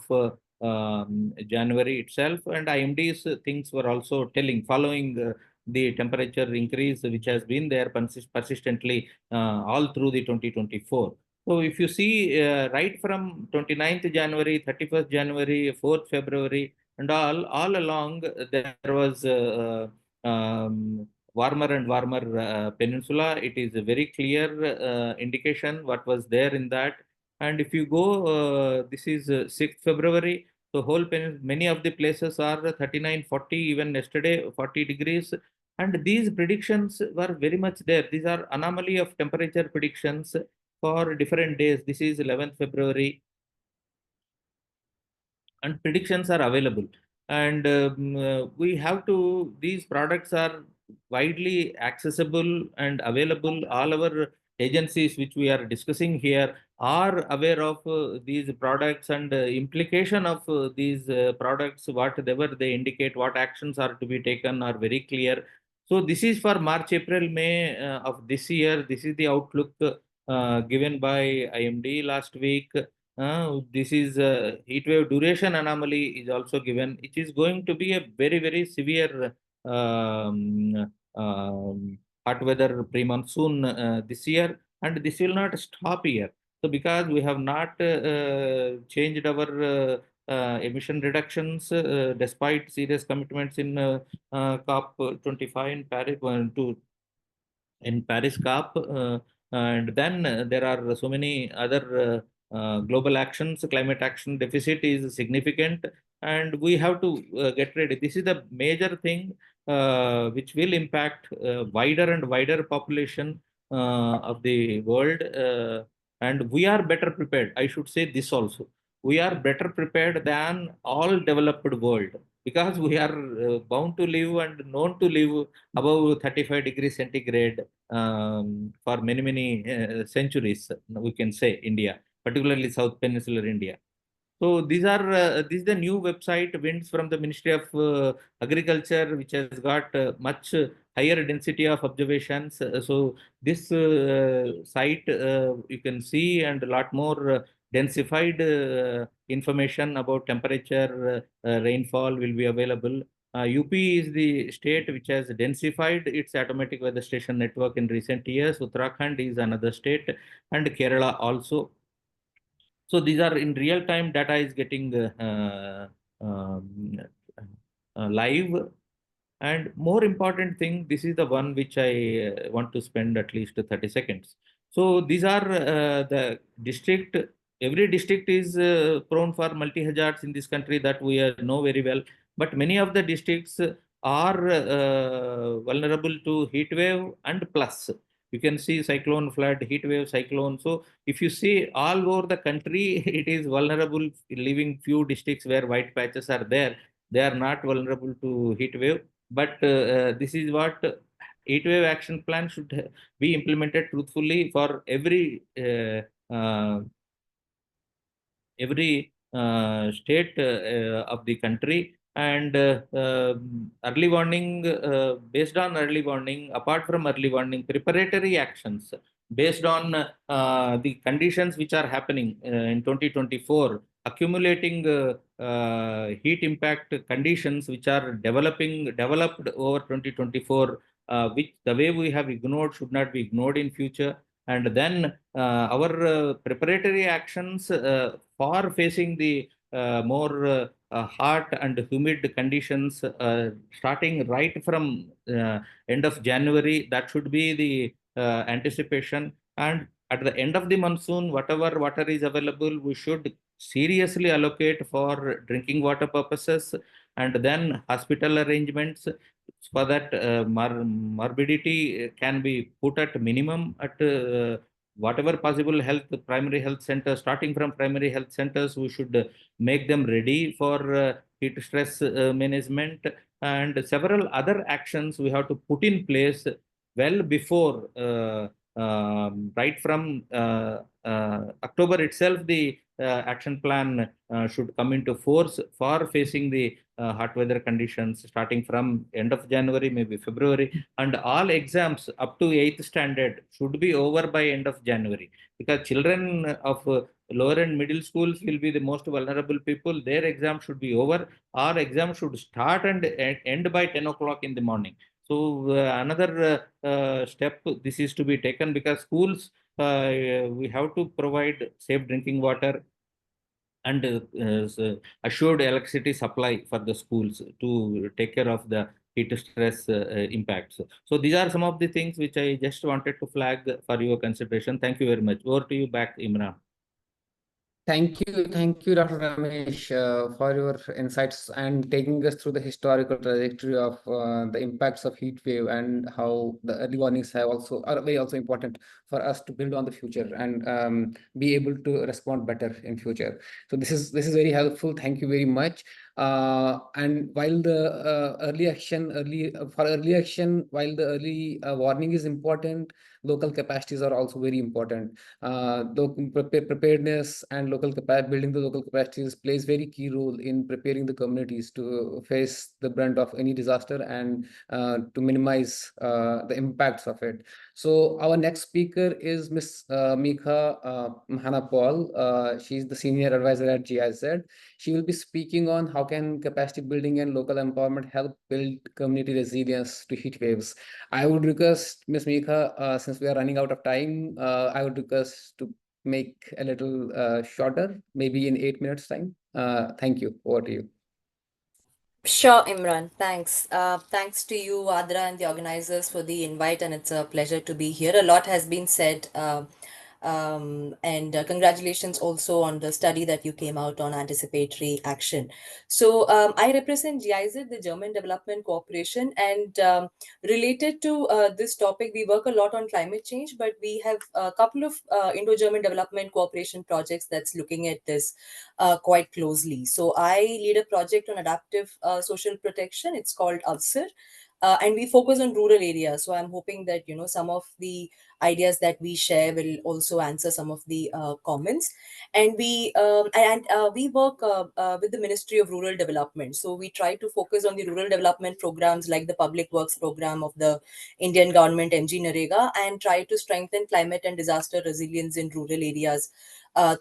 January itself, and IMD's things were also telling, following the temperature increase which has been there persistently all through the 2024. So if you see right from 29th January, 31st January, 4th February, and all along, there was warmer and warmer peninsula. It is a very clear indication what was there in that. And if you go, this is 6th February, so whole many of the places are 39, 40, even yesterday 40 degrees. And these predictions were very much there. These are anomaly of temperature predictions for different days. This is 11th February. And predictions are available. And we have to, these products are widely accessible and available. All our agencies which we are discussing here are aware of these products, and implication of these products, whatever they indicate, what actions are to be taken are very clear. So this is for March, April, May of this year. This is the outlook given by IMD last week. This is heat wave duration anomaly is also given. It is going to be a very, very severe hot weather pre-monsoon this year, and this will not stop here. So because we have not changed our emission reductions despite serious commitments in COP25 in Paris, in Paris COP, and then there are so many other global actions. Climate action deficit is significant, and we have to get ready. This is the major thing which will impact wider and wider population of the world, and we are better prepared. I should say this also. We are better prepared than all developed world, because we are bound to live and known to live above 35 degrees centigrade for many, many centuries, we can say, India, particularly South Peninsular India. So these are this is the new website, Winds, from the Ministry of Agriculture, which has got much higher density of observations. So this site you can see, and a lot more densified information about temperature, rainfall will be available. UP is the state which has densified its automatic weather station network in recent years. Uttarakhand is another state, and Kerala also. So these are in real time data is getting live. And more important thing, this is the one which I want to spend at least 30 seconds. So these are the district. Every district is prone for multi-hazards in this country, that we know very well. But many of the districts are vulnerable to heat wave and plus. You can see cyclone, flood, heat wave, cyclone. So if you see all over the country, it is vulnerable, leaving few districts where white patches are there. They are not vulnerable to heat wave. But this is what heat wave action plan should be implemented truthfully for every state of the country. And early warning, based on early warning, apart from early warning, preparatory actions based on the conditions which are happening in 2024, accumulating heat impact conditions which are developed over 2024, which the way we have ignored should not be ignored in future. And then our preparatory actions for facing the more hot and humid conditions starting right from end of January, that should be the anticipation. And at the end of the monsoon, whatever water is available, we should seriously allocate for drinking water purposes, and then hospital arrangements for that morbidity can be put at minimum at whatever possible primary health centers. Starting from primary health centers, we should make them ready for heat stress management, and several other actions we have to put in place well before right from October itself. The action plan should come into force for facing the hot weather conditions starting from end of January, maybe February, and all exams up to 8th standard should be over by end of January, because children of lower and middle schools will be the most vulnerable people. Their exam should be over. Our exam should start and end by 10 o'clock in the morning. So another step this is to be taken, because schools, we have to provide safe drinking water and assured electricity supply for the schools to take care of the heat stress impacts. So these are some of the things which I just wanted to flag for your consideration. Thank you very much. Over to you back, Imran. Thank you, Dr. Ramesh, for your insights and taking us through the historical trajectory of the impacts of heat wave, and how the early warnings are very important for us to build on the future and be able to respond better in future. So this is very helpful. Thank you very much. And while the early action, while the early warning is important, local capacities are also very important. Preparedness and building the local capacities plays very key role in preparing the communities to face the brunt of any disaster and to minimize the impacts of it. So our next speaker is Miss Meekha Paul. She's the senior advisor at GIZ. She will be speaking on how can capacity building and local empowerment help build community resilience to heat waves. I would request Ms. Meekha, since we are running out of time, I would request to make a little shorter, maybe in 8 minutes time. Thank you. Over to you. Sure, Imran. Thanks. Thanks to you, Adra, and the organizers for the invite, and it's a pleasure to be here. A lot has been said, and congratulations also on the study that you came out on anticipatory action. So I represent GIZ, the German Development Corporation, and related to this topic, we work a lot on climate change, but we have a couple of Indo-German Development Cooperation projects that's looking at this quite closely. So I lead a project on adaptive social protection. It's called ULSER. And we focus on rural areas. So I'm hoping that, some of the ideas that we share will also answer some of the comments. And we work with the Ministry of Rural Development. So we try to focus on the rural development programs like the Public Works Program of the Indian government, MG Narega, and try to strengthen climate and disaster resilience in rural areas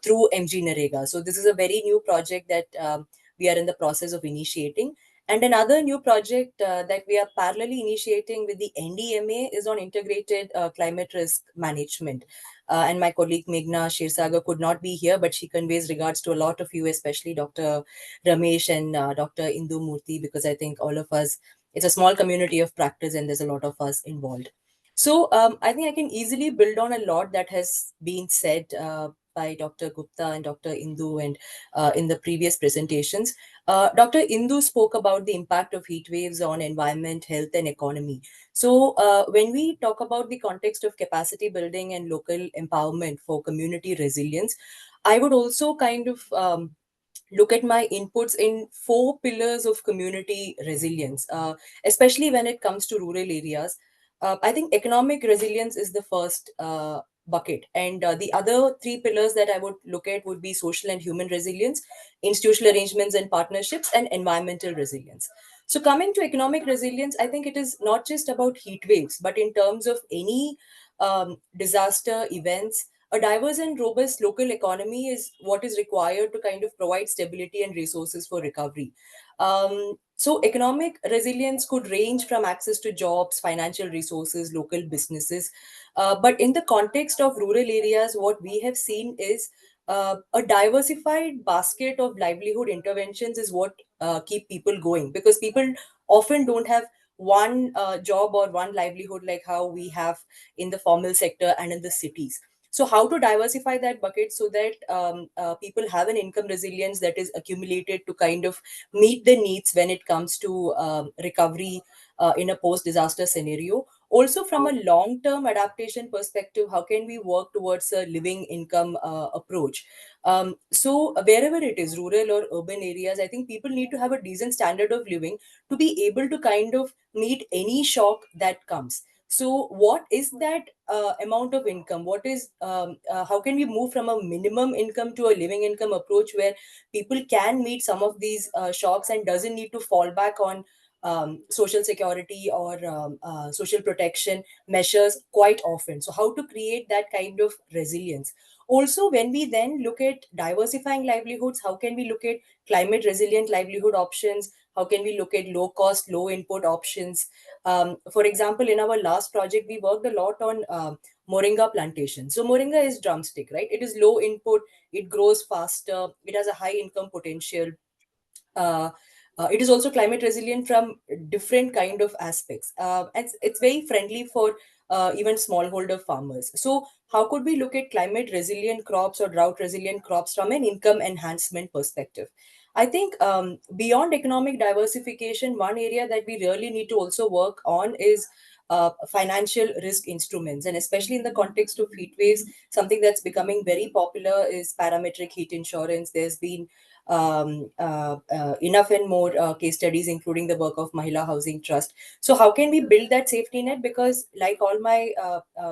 through MG Narega. So this is a very new project that we are in the process of initiating. And another new project that we are parallelly initiating with the NDMA is on integrated climate risk management. And my colleague Meghna Shirsagar could not be here, but she conveys regards to a lot of you, especially Dr. Ramesh and Dr. Indu Murthy, because I think all of us, it's a small community of practice and there's a lot of us involved. So I think I can easily build on a lot that has been said by Dr. Gupta and Dr. Indu and in the previous presentations. Dr. Indu spoke about the impact of heat waves on environment, health, and economy. So when we talk about the context of capacity building and local empowerment for community resilience, I would also kind of look at my inputs in 4 pillars of community resilience, especially when it comes to rural areas. I think economic resilience is the first bucket. And the other 3 pillars that I would look at would be social and human resilience, institutional arrangements and partnerships, and environmental resilience. So coming to economic resilience, I think it is not just about heat waves, but in terms of any disaster events, a diverse and robust local economy is what is required to kind of provide stability and resources for recovery. So economic resilience could range from access to jobs, financial resources, local businesses. But in the context of rural areas, what we have seen is a diversified basket of livelihood interventions is what keep people going, because people often don't have one job or one livelihood like how we have in the formal sector and in the cities. So how to diversify that bucket so that people have an income resilience that is accumulated to kind of meet the needs when it comes to recovery in a post disaster scenario. Also, from a long term adaptation perspective, how can we work towards a living income approach? So wherever it is, rural or urban areas, I think people need to have a decent standard of living to be able to kind of meet any shock that comes. So what is that amount of income? What is how can we move from a minimum income to a living income approach where people can meet some of these shocks and doesn't need to fall back on social security or social protection measures quite often. So how to create that kind of resilience? Also, when we then look at diversifying livelihoods, how can we look at climate resilient livelihood options? How can we look at low cost, low input options? For example, in our last project, we worked a lot on moringa plantation. So moringa is drumstick, right? It is low input, it grows faster, it has a high income potential. uh, it is also climate resilient from different kind of aspects. It's very friendly for even smallholder farmers. So how could we look at climate resilient crops or drought resilient crops from an income enhancement perspective? I think beyond economic diversification, one area that we really need to also work on is financial risk instruments, and especially in the context of heat waves, something that's becoming very popular is parametric heat insurance. There's been enough and more case studies, including the work of Mahila Housing Trust. So, how can we build that safety net? Because, like all my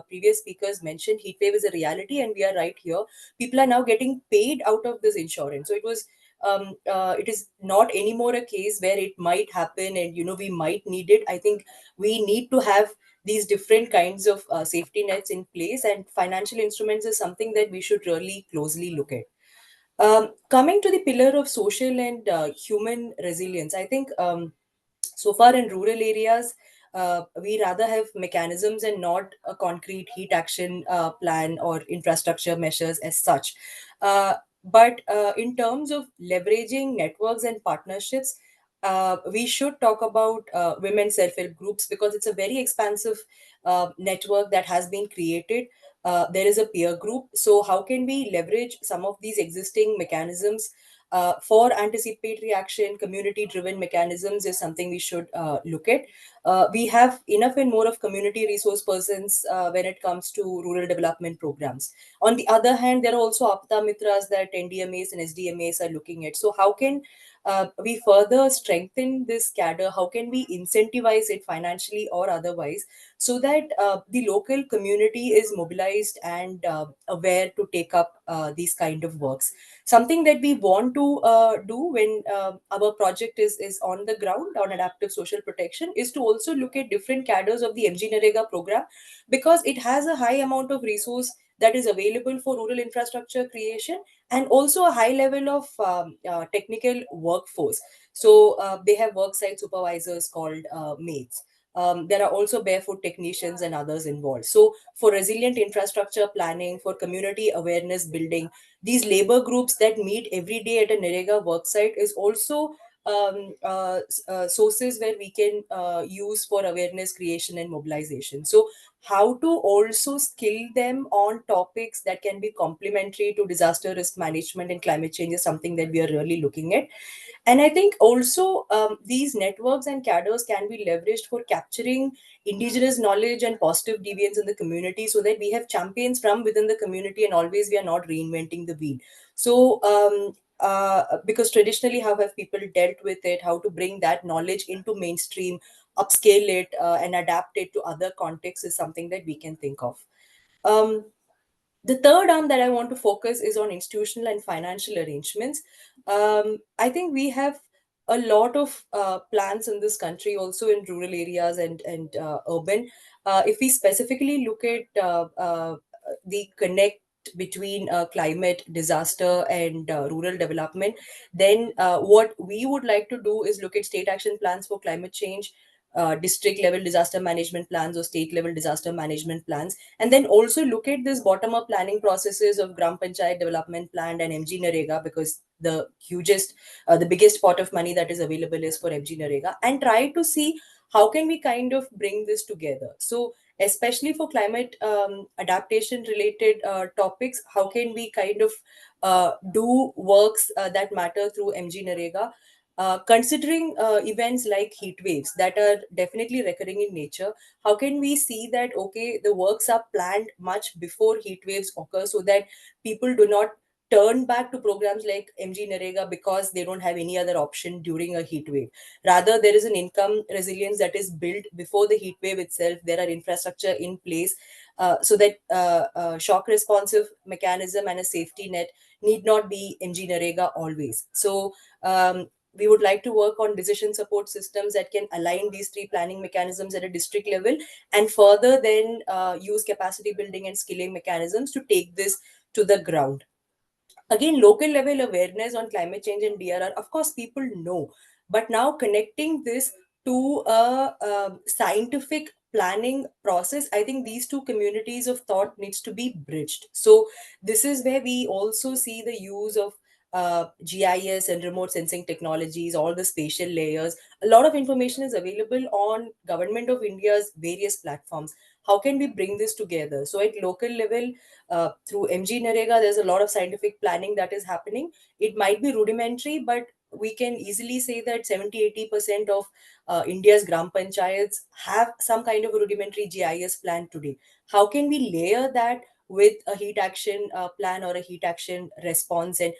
previous speakers mentioned, heat wave is a reality, and we are right here. People are now getting paid out of this insurance. So, it is not anymore a case where it might happen and we might need it. I think we need to have these different kinds of safety nets in place, and financial instruments is something that we should really closely look at. Coming to the pillar of social and human resilience, I think so far in rural areas, we rather have mechanisms and not a concrete heat action plan or infrastructure measures as such. But in terms of leveraging networks and partnerships, we should talk about women self-help groups, because it's a very expansive network that has been created. There is a peer group. So, how can we leverage some of these existing mechanisms for anticipatory action? Community driven mechanisms is something we should look at. We have enough and more of community resource persons when it comes to rural development programs. On the other hand, there are also Apta Mitras that NDMAs and SDMAs are looking at. So, how can we further strengthen this cadre? How can we incentivize it financially or otherwise, so that the local community is mobilized and aware to take up these kind of works? Something that we want to do when our project is on the ground on adaptive social protection is to also look at different cadres of the MG Narega program, because it has a high amount of resource that is available for rural infrastructure creation, and also a high level of technical workforce. So they have worksite supervisors called mates. There are also barefoot technicians and others involved. So, for resilient infrastructure planning, for community awareness building, these labor groups that meet every day at a Narega worksite is also sources where we can use for awareness creation and mobilization. So, how to also skill them on topics that can be complementary to disaster risk management and climate change is something that we are really looking at. And I think also these networks and cadres can be leveraged for capturing indigenous knowledge and positive deviance in the community, so that we have champions from within the community and always we are not reinventing the wheel. So, because traditionally, how have people dealt with it, how to bring that knowledge into mainstream, upscale it, and adapt it to other contexts is something that we can think of. Um, the third arm that I want to focus is on institutional and financial arrangements. I think we have a lot of plans in this country, also in rural areas and urban. If we specifically look at the Connect between climate, disaster, and rural development, then what we would like to do is look at state action plans for climate change, district level disaster management plans or state level disaster management plans, and then also look at this bottom up planning processes of Gram Panchayat development plan and MG Narega, because the biggest pot of money that is available is for MG Narega, and try to see how can we kind of bring this together. So especially for climate adaptation related topics, how can we kind of do works that matter through MG Narega, considering events like heat waves that are definitely recurring in nature. How can we see that, okay, the works are planned much before heat waves occur, so that people do not turn back to programs like MG Narega because they don't have any other option during a heat wave. Rather, there is an income resilience that is built before the heat wave itself. There are infrastructure in place so that shock responsive mechanism and a safety net need not be MG Narega always. So we would like to work on decision support systems that can align these three planning mechanisms at a district level, and further then use capacity building and skilling mechanisms to take this to the ground. Again, local level awareness on climate change and DRR, of course people know, but now connecting this to a scientific planning process, I think these two communities of thought needs to be bridged. So this is where we also see the use of GIS and remote sensing technologies, all the spatial layers. A lot of information is available on Government of India's various platforms. How can we bring this together? So at local level, through MG Narega, there's a lot of scientific planning that is happening. It might be rudimentary, but we can easily say that 70-80% of India's Gram Panchayats have some kind of a rudimentary GIS plan today. How can we layer that with a heat action plan or a heat action response, and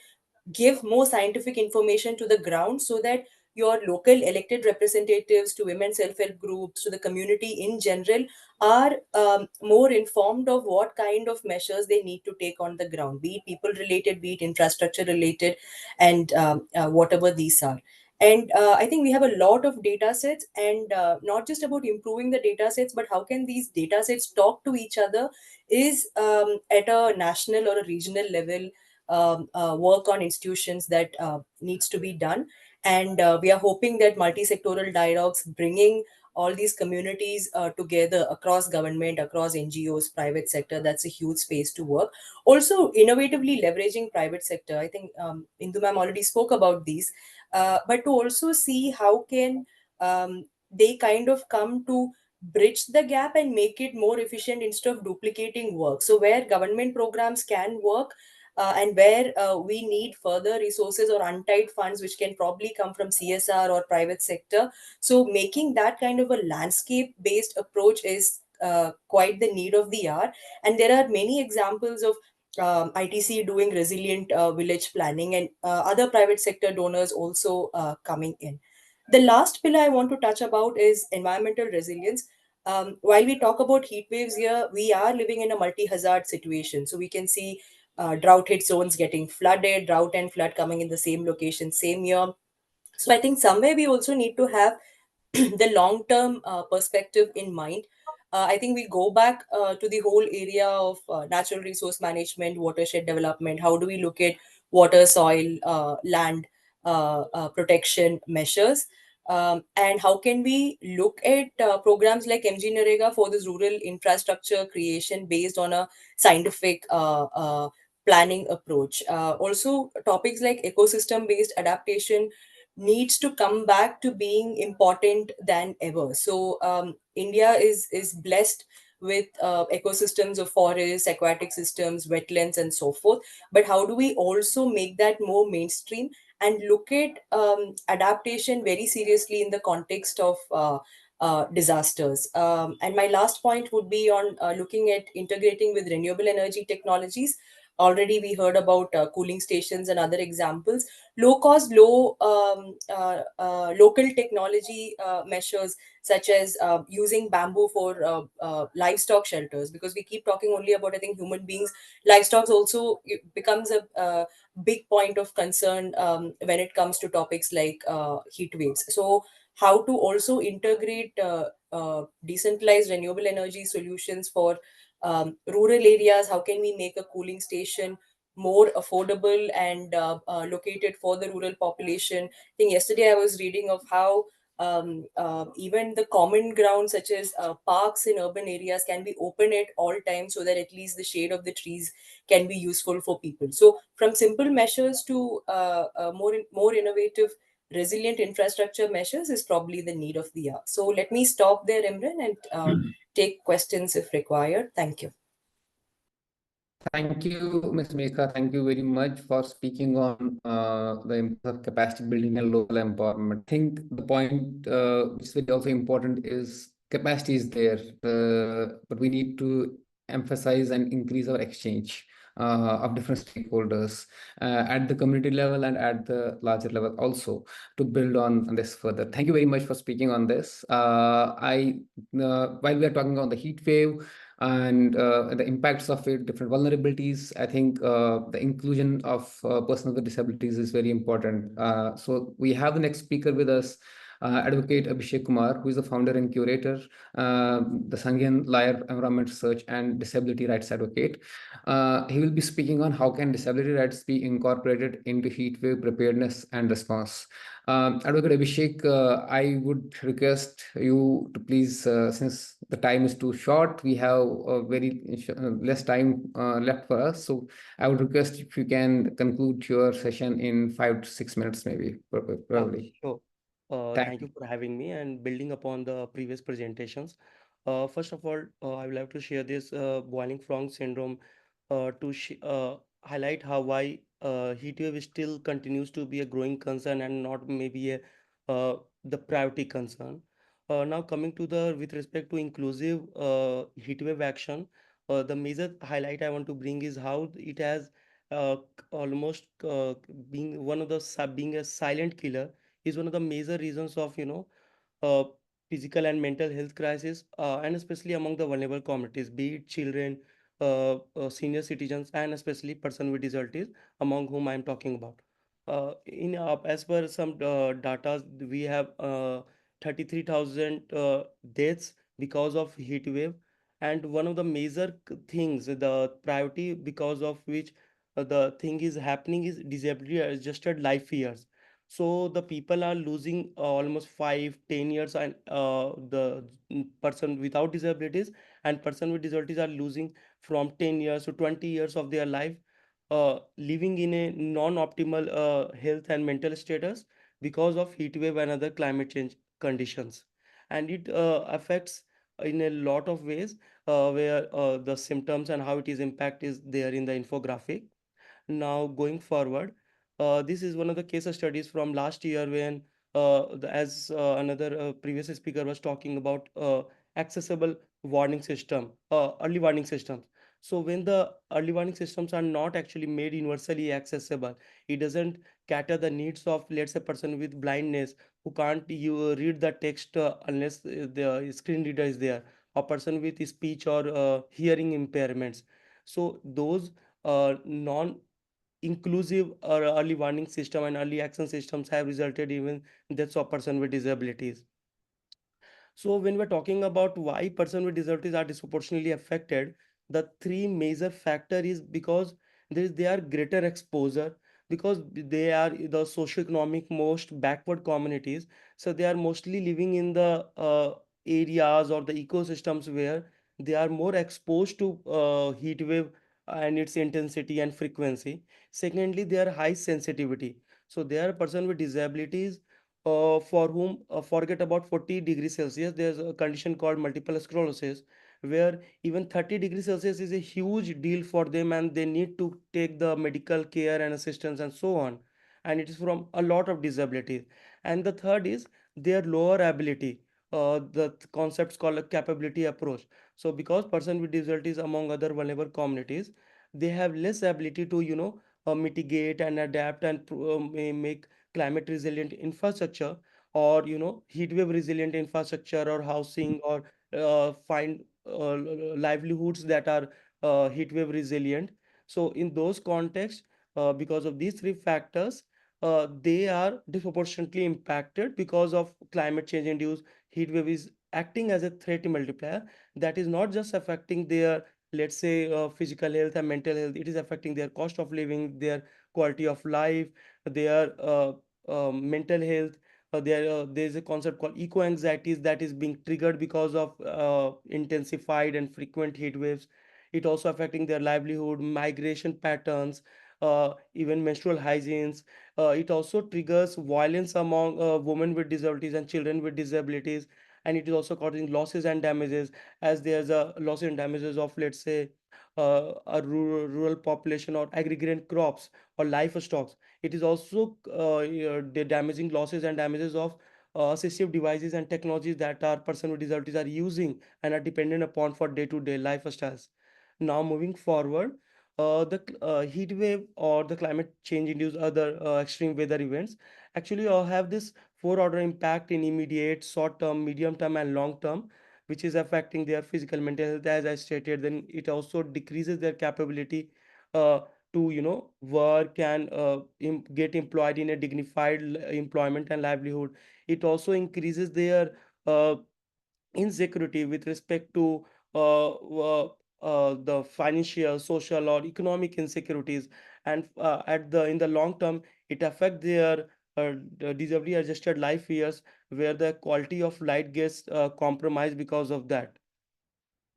give more scientific information to the ground, so that your local elected representatives, to women self-help groups, to the community in general, are more informed of what kind of measures they need to take on the ground, be it people related, be it infrastructure related, and whatever these are. And I think we have a lot of data sets, and not just about improving the data sets, but how can these data sets talk to each other is at a national or a regional level work on institutions that needs to be done. And we are hoping that multi-sectoral dialogues, bringing all these communities together across government, across NGOs, private sector, that's a huge space to work. Also, innovatively leveraging private sector. I think Indu ma'am already spoke about these, but to also see how can they kind of come to bridge the gap and make it more efficient instead of duplicating work. So where government programs can work, and where we need further resources or untied funds, which can probably come from CSR or private sector. So making that kind of a landscape-based approach is quite the need of the hour. And there are many examples of ITC doing resilient village planning, and other private sector donors also coming in. The last pillar I want to touch about is environmental resilience. While we talk about heat waves here, we are living in a multi-hazard situation. So we can see drought hit zones getting flooded, drought and flood coming in the same location, same year. So I think somewhere we also need to have the long term perspective in mind. I think we go back to the whole area of natural resource management, watershed development. How do we look at water, soil, land protection measures? And how can we look at programs like MG Narega for this rural infrastructure creation based on a scientific planning approach? Also, topics like ecosystem based adaptation needs to come back to being important than ever. So India is blessed with ecosystems of forests, aquatic systems, wetlands, and so forth. But how do we also make that more mainstream and look at adaptation very seriously in the context of disasters? And my last point would be on looking at integrating with renewable energy technologies. Already we heard about cooling stations and other examples. Low cost, local technology measures, such as using bamboo for livestock shelters, because we keep talking only about, I think, human beings. Livestock also becomes a big point of concern when it comes to topics like heat waves. So how to also integrate decentralized renewable energy solutions for rural areas, how can we make a cooling station more affordable and located for the rural population. I think yesterday I was reading of how even the common ground such as parks in urban areas can be open at all times so that at least the shade of the trees can be useful for people. So from simple measures to more innovative resilient infrastructure measures is probably the need of the hour. So let me stop there, Imran, and take questions if required. Thank you. Thank you, Ms. Meekha. Thank you very much for speaking on the importance of capacity building and local empowerment. I think the point which is very also important is capacity is there, but we need to emphasize and increase our exchange of different stakeholders at the community level and at the larger level also to build on this further. Thank you very much for speaking on this. While we are talking on the heat wave, and the impacts of it, different vulnerabilities. I think the inclusion of persons with disabilities is very important. So we have the next speaker with us, Advocate Abhishek Kumar, who is the founder and curator, the Sangyan Liar Environment Research and Disability Rights Advocate. He will be speaking on how can disability rights be incorporated into heat wave preparedness and response. Advocate Abhishek, I would request you to please, since the time is too short, we have very less time left for us. So I would request if you can conclude your session in 5 to 6 minutes, maybe, probably. Sure. Thank you for having me and building upon the previous presentations. First of all, I would like to share this boiling frog syndrome to highlight how why heat wave still continues to be a growing concern and not maybe the priority concern. Now coming to the with respect to inclusive heat wave action, the major highlight I want to bring is how it has almost being one of the being a silent killer is one of the major reasons of uh, physical and mental health crisis, and especially among the vulnerable communities, be it children, senior citizens, and especially person with disabilities, among whom I am talking about. In As per some data, we have 33,000 deaths because of heat wave, and one of the major things, the priority because of which the thing is happening is disability adjusted life years. So the people are losing almost 5 10 years, and the person without disabilities and person with disabilities are losing from 10 years to 20 years of their life, living in a non-optimal health and mental status because of heat wave and other climate change conditions. And it affects in a lot of ways, where the symptoms and how it is impact is there in the infographic. Now, going forward, this is one of the case studies from last year when, as another previous speaker was talking about, accessible warning system, early warning systems. So when the early warning systems are not actually made universally accessible, it doesn't cater the needs of, let's say, person with blindness who can't read the text unless the screen reader is there, or person with speech or hearing impairments. So those non inclusive or early warning system and early action systems have resulted even deaths of person with disabilities. So when we're talking about why person with disabilities are disproportionately affected, the three major factor is because they are greater exposure, because they are the socioeconomic most backward communities. So they are mostly living in the areas or the ecosystems where they are more exposed to heat wave and its intensity and frequency. Secondly, they are high sensitivity. So they are person with disabilities for whom, forget about 40 degrees Celsius, there's a condition called multiple sclerosis, where even 30 degrees Celsius is a huge deal for them and they need to take the medical care and assistance and so on. And it is from a lot of disabilities. And the third is their lower ability. The concepts called a capability approach. So because person with disabilities among other vulnerable communities, they have less ability to, mitigate and adapt and make climate resilient infrastructure, or heat wave resilient infrastructure or housing, or find livelihoods that are heat wave resilient. So in those contexts, because of these three factors, they are disproportionately impacted because of climate change induced heat wave is acting as a threat multiplier that is not just affecting their let's say physical health and mental health. It is affecting their cost of living, their quality of life, their mental health. There's a concept called eco anxieties that is being triggered because of intensified and frequent heat waves. It also affecting their livelihood, migration patterns, even menstrual hygienes. It also triggers violence among women with disabilities and children with disabilities, and it is also causing losses and damages, as there's a loss and damages of, let's say, a rural population or aggregate crops or livestock. It is also the damaging losses and damages of assistive devices and technologies that our person with disabilities are using and are dependent upon for day-to-day lifestyles. Now moving forward, the heat wave or the climate change induced other extreme weather events actually have this four order impact in immediate, short term, medium term, and long term, which is affecting their physical mental health, as I stated. Then it also decreases their capability uh, to work and get employed in a dignified employment and livelihood. It also increases their uh, insecurity with respect to the financial, social, or economic insecurities, and at the in the long term, it affects their disability adjusted life years, where the quality of life gets compromised because of that.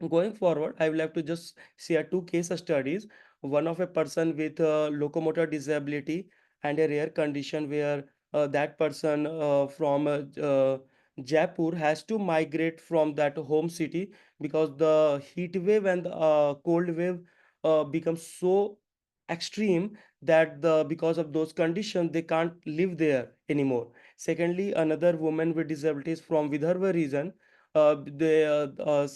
Going forward, I would like to just share two case studies. One of a person with a locomotor disability and a rare condition, where that person from Jaipur has to migrate from that home city because the heat wave and the cold wave becomes so extreme that because of those conditions they can't live there anymore. Secondly, another woman with disabilities from Vidarbha region,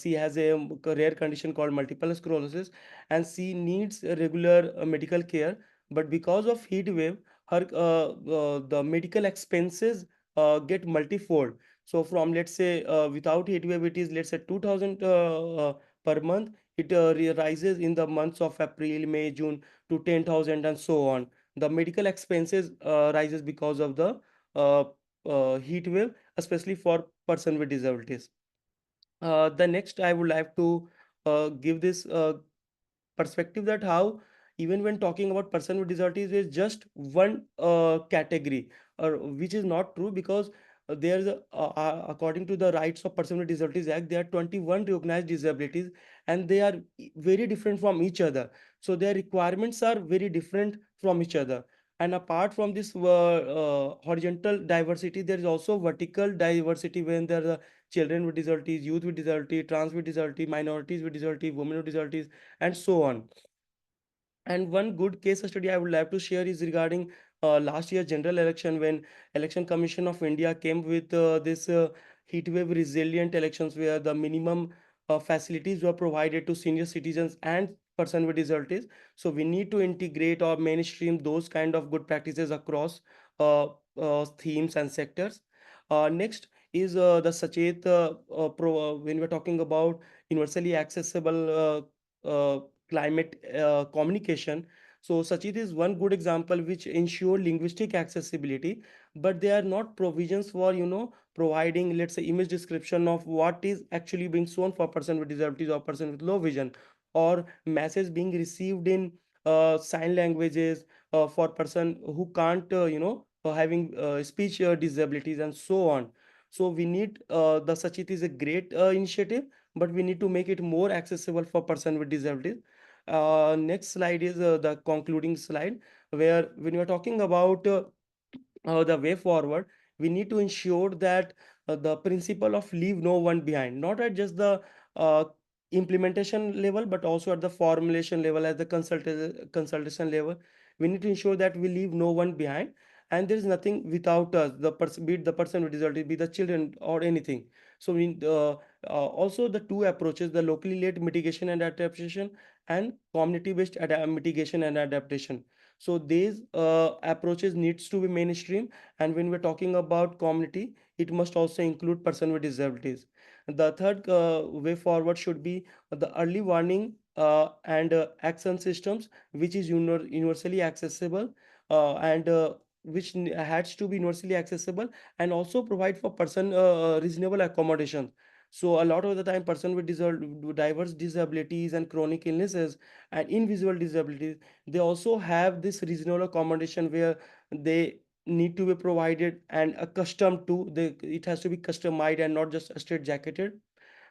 she has a rare condition called multiple sclerosis, and she needs a regular medical care. But because of heat wave, her the medical expenses get multifold. So from, let's say, without heat wave, it is, let's say, 2000 per month. It rises in the months of April, May, June to 10,000 and so on. The medical expenses rises because of the uh, heat wave, especially for person with disabilities. The next, I would like to give this perspective that how, even when talking about person with disabilities, is just one category, or which is not true, because there's according to the Rights of Person with Disabilities Act, there are 21 recognized disabilities, and they are very different from each other. So their requirements are very different from each other. And apart from this horizontal diversity, there is also vertical diversity, when there are children with disabilities, youth with disability, trans with disability, minorities with disability, women with disabilities, and so on. And one good case study I would like to share is regarding last year general election, when Election Commission of India came with this heat wave resilient elections, where the minimum facilities were provided to senior citizens and person with disabilities. So we need to integrate or mainstream those kind of good practices across themes and sectors. Next is the Sachet when we're talking about universally accessible climate communication. So Sachit is one good example which ensure linguistic accessibility, but they are not provisions for providing, let's say, image description of what is actually being shown for person with disabilities or person with low vision, or message being received in sign languages for person who can't having speech disabilities and so on. So we need the Sachit is a great initiative, but we need to make it more accessible for person with disabilities. Next slide is the concluding slide, where when you are talking about the way forward, we need to ensure that the principle of leave no one behind, not at just the uh, implementation level, but also at the formulation level, at the consultation level. We need to ensure that we leave no one behind, and there is nothing without us, the person, be it the person with disability, be the children or anything. So also the two approaches, the locally led mitigation and adaptation, and community based mitigation and adaptation. So these approaches needs to be mainstream, and when we're talking about community, it must also include person with disabilities. The third way forward should be the early warning and action systems, which is universally accessible, and which has to be universally accessible, and also provide for person reasonable accommodation. So a lot of the time, person with diverse disabilities and chronic illnesses and invisible disabilities, they also have this regional accommodation where they need to be provided and accustomed to. It has to be customized and not just straight jacketed.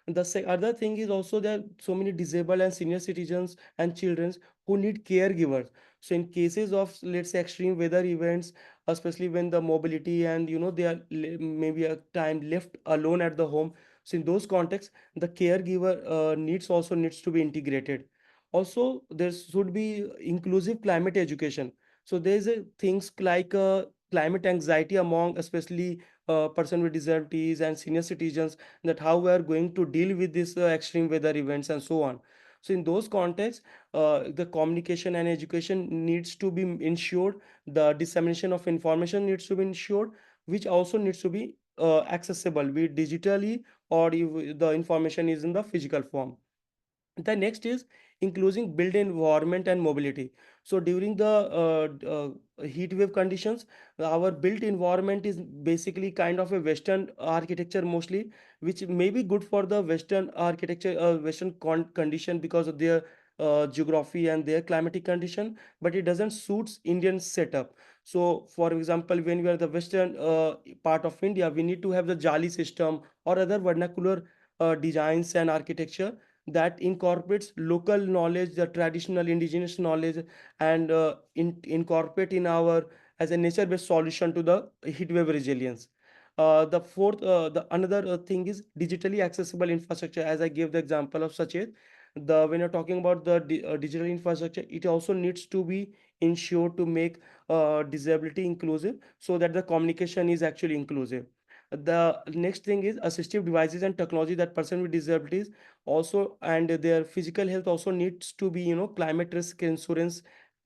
The other thing is also there are so many disabled and senior citizens and children who need caregivers. So in cases of, let's say, extreme weather events, especially when the mobility and they are maybe a time left alone at the home, so in those contexts the caregiver needs to be integrated. Also there should be inclusive climate education. So there's a things like climate anxiety among especially person with disabilities and senior citizens, that how we are going to deal with this extreme weather events and so on. So in those contexts, the communication and education needs to be ensured, the dissemination of information needs to be ensured, which also needs to be accessible, be it digitally or if the information is in the physical form. The next is including built environment and mobility. So during the heat wave conditions, our built environment is basically kind of a Western architecture mostly, which may be good for the Western architecture, Western condition because of their geography and their climatic condition, but it doesn't suits Indian setup. So for example, when we are the Western part of India, we need to have the jali system or other vernacular designs and architecture that incorporates local knowledge, the traditional indigenous knowledge, and incorporate in our as a nature-based solution to the heat wave resilience. The another thing is digitally accessible infrastructure. As I gave the example of such a, the when you're talking about the digital infrastructure, it also needs to be ensured to make disability inclusive, so that the communication is actually inclusive. The next thing is assistive devices and technology that person with disabilities also, and their physical health also needs to be, climate risk insurance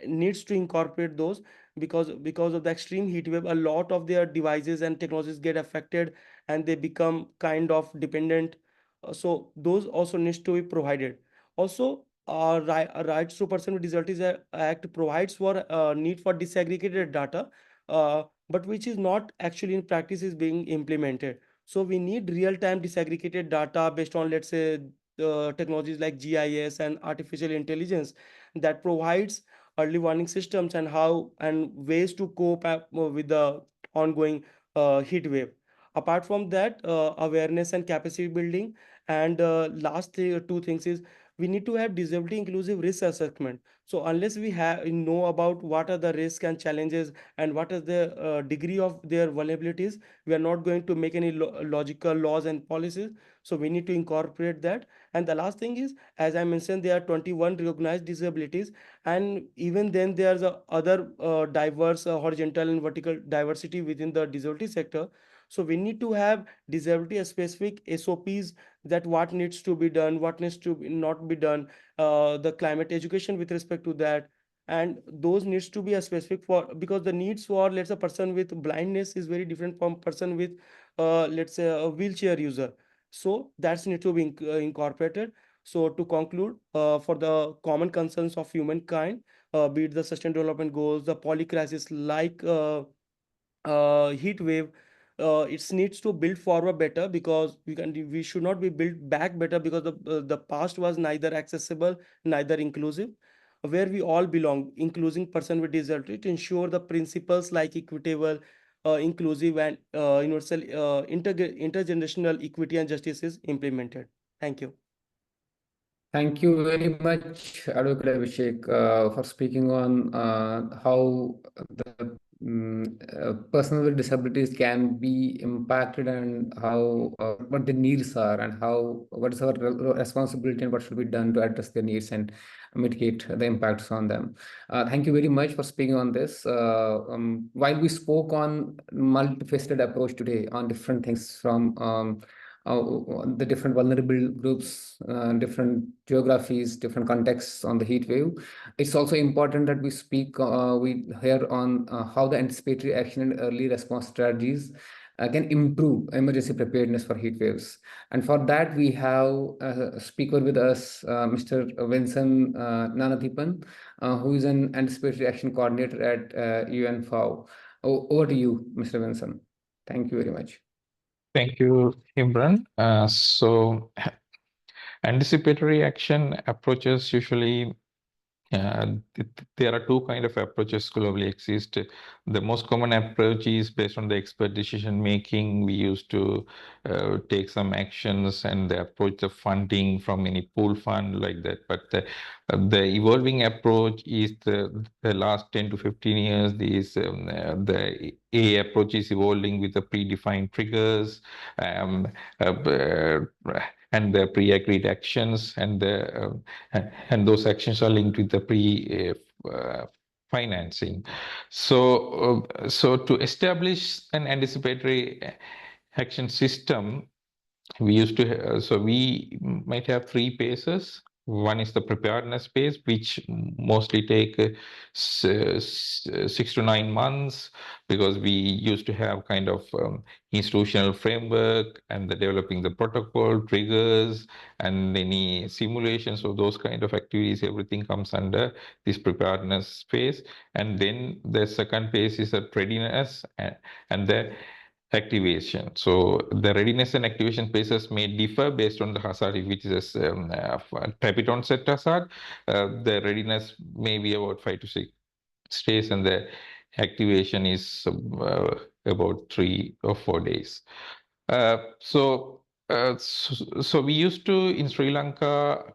needs to incorporate those, because of the extreme heat wave, a lot of their devices and technologies get affected and they become kind of dependent. So those also needs to be provided. Also rights to person with disabilities act provides for need for disaggregated data, but which is not actually in practice is being implemented. So we need real-time disaggregated data based on, let's say, technologies like GIS and artificial intelligence that provides early warning systems and how and ways to cope with the ongoing heat wave. Apart from that, awareness and capacity building. And last two things is we need to have disability inclusive risk assessment. So unless we have know about what are the risks and challenges and what is the degree of their vulnerabilities, we are not going to make any logical laws and policies. So we need to incorporate that. And the last thing is, as I mentioned, there are 21 recognized disabilities, and even then there's a other diverse horizontal and vertical diversity within the disability sector. So we need to have disability specific SOPs, that what needs to be done, what needs to not be done, the climate education with respect to that, and those needs to be a specific for, because the needs for, let's say, a person with blindness is very different from person with let's say a wheelchair user. So that's need to be incorporated. So to conclude, for the common concerns of humankind, be it the sustainable development goals, the polycrisis like heat wave, it needs to build forward better, because we should not be built back better, because the past was neither accessible neither inclusive, where we all belong, including person with disability, to ensure the principles like equitable, inclusive, and universal intergenerational equity and justice is implemented. Thank you. Thank you very much, Advocate Abhishek, for speaking on how the persons with disabilities can be impacted, and how what the needs are, and how what is our responsibility and what should be done to address their needs and mitigate the impacts on them. Thank you very much for speaking on this. While we spoke on multifaceted approach today on different things from the different vulnerable groups, different geographies, different contexts on the heat wave, it's also important that we speak, we hear on how the anticipatory action and early response strategies can improve emergency preparedness for heat waves. And for that, we have a speaker with us, Mr. Vincent Nanathipan, who is an anticipatory action coordinator at UNFAO. Over to you, Mr. Vincent. Thank you very much. Thank you, Imran. So anticipatory action approaches usually there are two kind of approaches globally exist. The most common approach is based on the expert decision making. We used to take some actions and the approach the funding from any pool fund like that. But the evolving approach is the last 10 to 15 years. The A approach is evolving with the predefined triggers. And the pre-agreed actions, and those actions are linked with the financing. So to establish an anticipatory action system, we used to so we might have three phases. One is the preparedness phase, which mostly take 6 to 9 months, because we used to have kind of institutional framework and the developing the protocol, triggers, and any simulations of those kind of activities. Everything comes under this preparedness phase. And then the second phase is a readiness and the activation. So the readiness and activation phases may differ based on the hazard. If it is a rapid onset hazard, the readiness may be about 5 to 6 days, and the activation is about 3 or 4 days. So we used to, in Sri Lanka,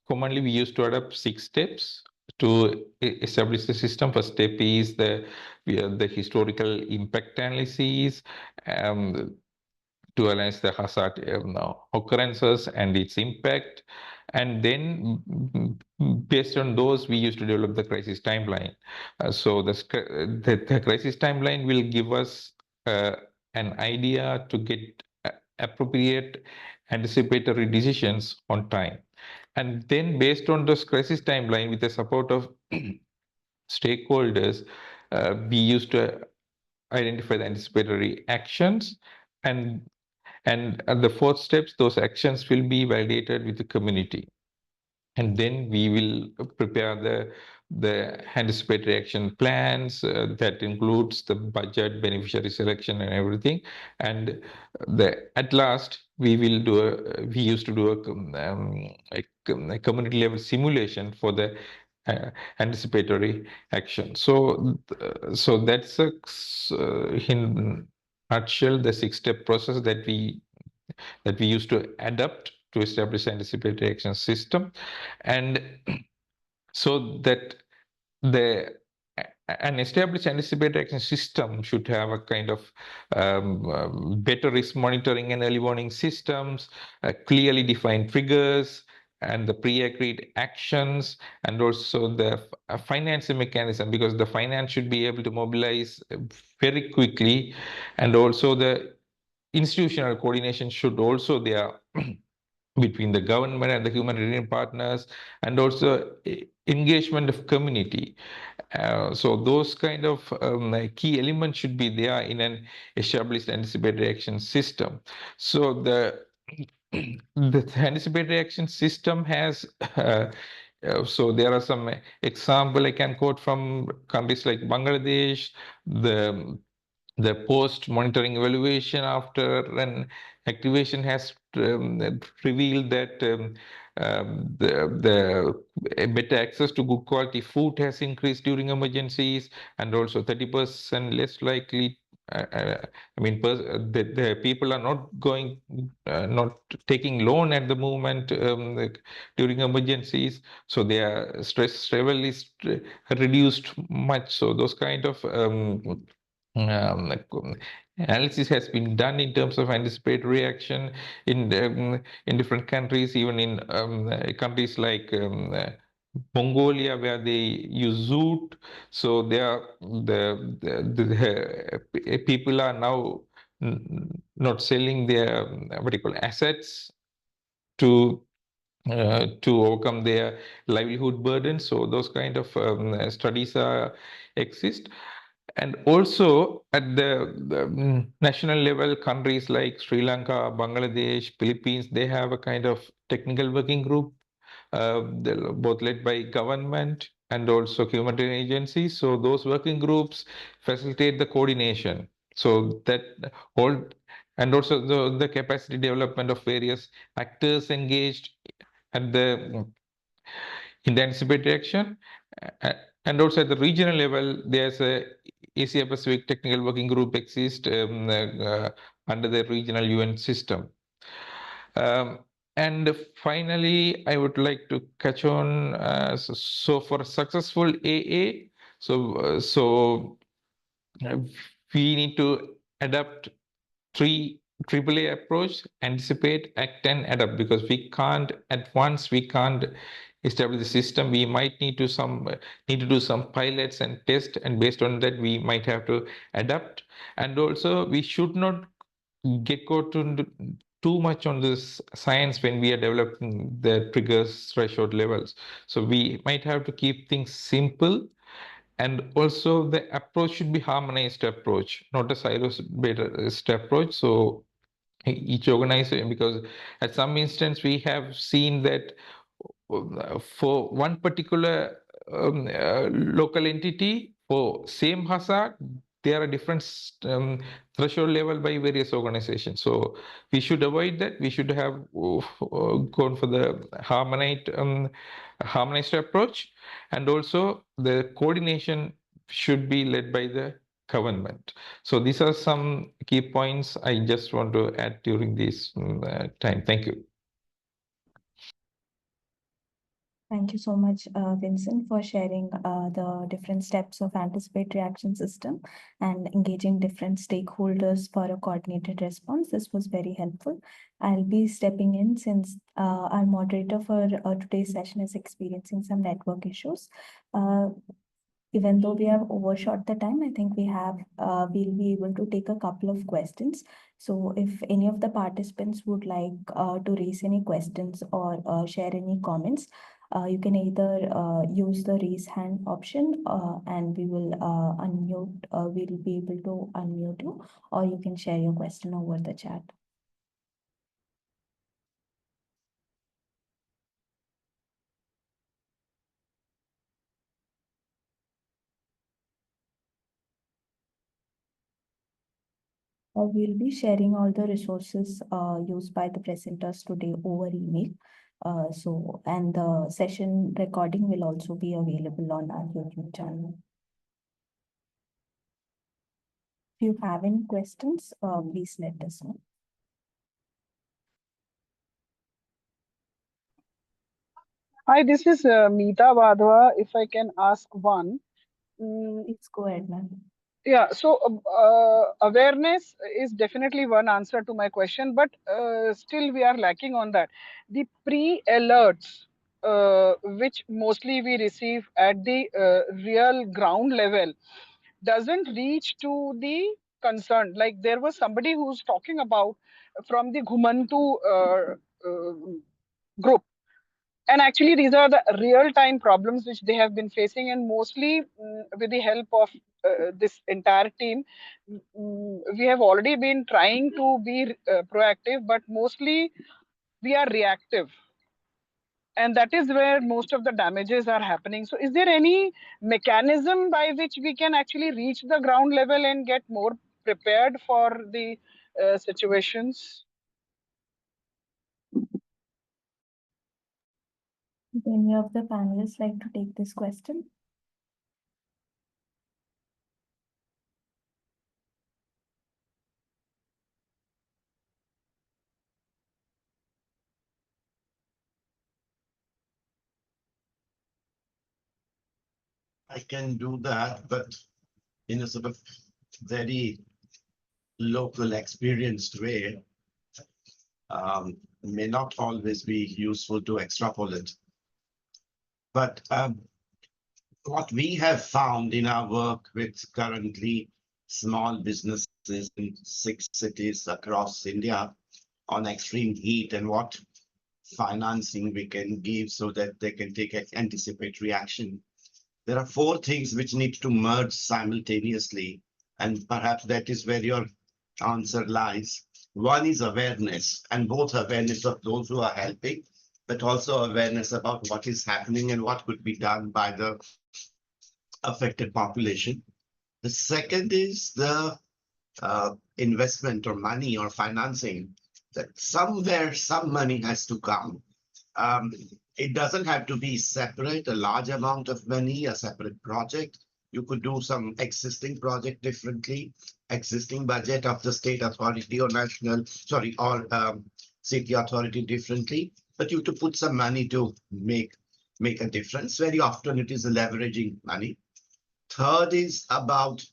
commonly we used to adopt 6 steps to establish the system. First step is the historical impact analysis, to analyze the hazard occurrences and its impact. And then based on those, we used to develop the crisis timeline. So the crisis timeline will give us an idea to get appropriate anticipatory decisions on time. And then based on this crisis timeline, with the support of stakeholders, we used to identify the anticipatory actions, and at the fourth steps, those actions will be validated with the community. And then we will prepare the anticipatory action plans that includes the budget, beneficiary selection, and everything. And at last, we used to do a community level simulation for the anticipatory action. So that's in nutshell the 6-step process that we used to adapt to establish anticipatory action system. And so that an established anticipatory action system should have a kind of better risk monitoring and early warning systems, clearly defined triggers, and the pre-agreed actions, and also the financing mechanism, because the finance should be able to mobilize very quickly, and also the institutional coordination should also there between the government and the humanitarian partners, and also engagement of community. So those kind of key elements should be there in an established anticipatory action system. So the anticipatory action system has so there are some example I can quote from countries like Bangladesh. The post monitoring evaluation after an activation has revealed that the better access to good quality food has increased during emergencies, and also 30% less likely. The people are not taking loan at the moment during emergencies, so their stress level is reduced much. So those kind of analysis has been done in terms of anticipatory action in different countries, even in countries like Mongolia, where they use zoot. So the people are now not selling their assets to overcome their livelihood burden. So those kind of studies exist. And also at the national level, countries like Sri Lanka, Bangladesh, Philippines, they have a kind of technical working group, both led by government and also humanitarian agencies. So those working groups facilitate the coordination So that whole, and also the capacity development of various actors engaged at the in the anticipatory action, and also at the regional level, there's a Asia Pacific Technical Working Group exists under the regional UN system. And finally, I would like to catch on. So for successful AA, we need to adapt three AAA approach: anticipate, act, and adapt. Because we can't at once, we can't establish the system. We might need to do some pilots and test, and based on that, we might have to adapt. And also, we should not get caught into too much on this science when we are developing the triggers threshold levels. So we might have to keep things simple, and also the approach should be harmonized approach, not a silo-based approach. So each organization, because at some instance we have seen that for one particular local entity, for same hazard, there are different threshold level by various organizations. So we should avoid that. We should have gone for the harmonized approach, and also the coordination should be led by the government. So these are some key points I just want to add during this time. Thank you. Thank you so much, Vincent, for sharing the different steps of anticipatory action system and engaging different stakeholders for a coordinated response. This was very helpful. I'll be stepping in since our moderator for today's session is experiencing some network issues. Even though we have overshot the time, I think we'll be able to take a couple of questions. So if any of the participants would like to raise any questions or share any comments, you can either use the raise hand option and we will unmute, we'll be able to unmute you, or you can share your question over the chat. We'll be sharing all the resources used by the presenters today over email. And the session recording will also be available on our YouTube channel. If you have any questions, please let us know. Hi, this is Meekha Vadhwa. If I can ask one. Please go ahead, ma'am. Yeah, so awareness is definitely one answer to my question, but still we are lacking on that. The pre-alerts, which mostly we receive at the real ground level, doesn't reach to the concerned. Like there was somebody who's talking about from the Ghumantu group. And actually, these are the real-time problems which they have been facing, and mostly with the help of this entire team, we have already been trying to be proactive, but mostly we are reactive. And that is where most of the damages are happening. So is there any mechanism by which we can actually reach the ground level and get more prepared for the situations? Would any of the panelists like to take this question? I can do that, but in a sort of very local experienced way, may not always be useful to extrapolate. But what we have found in our work with currently small businesses in 6 cities across India on extreme heat, and what financing we can give so that they can take anticipatory action. There are 4 things which need to merge simultaneously, and perhaps that is where your answer lies. One is awareness, and both awareness of those who are helping, but also awareness about what is happening and what could be done by the affected population. The second is the investment or money or financing, that somewhere some money has to come. It doesn't have to be separate, a large amount of money, a separate project. You could do some existing project differently, existing budget of the state authority or city authority differently. But you have to put some money to make a difference. Very often it is leveraging money. Third is about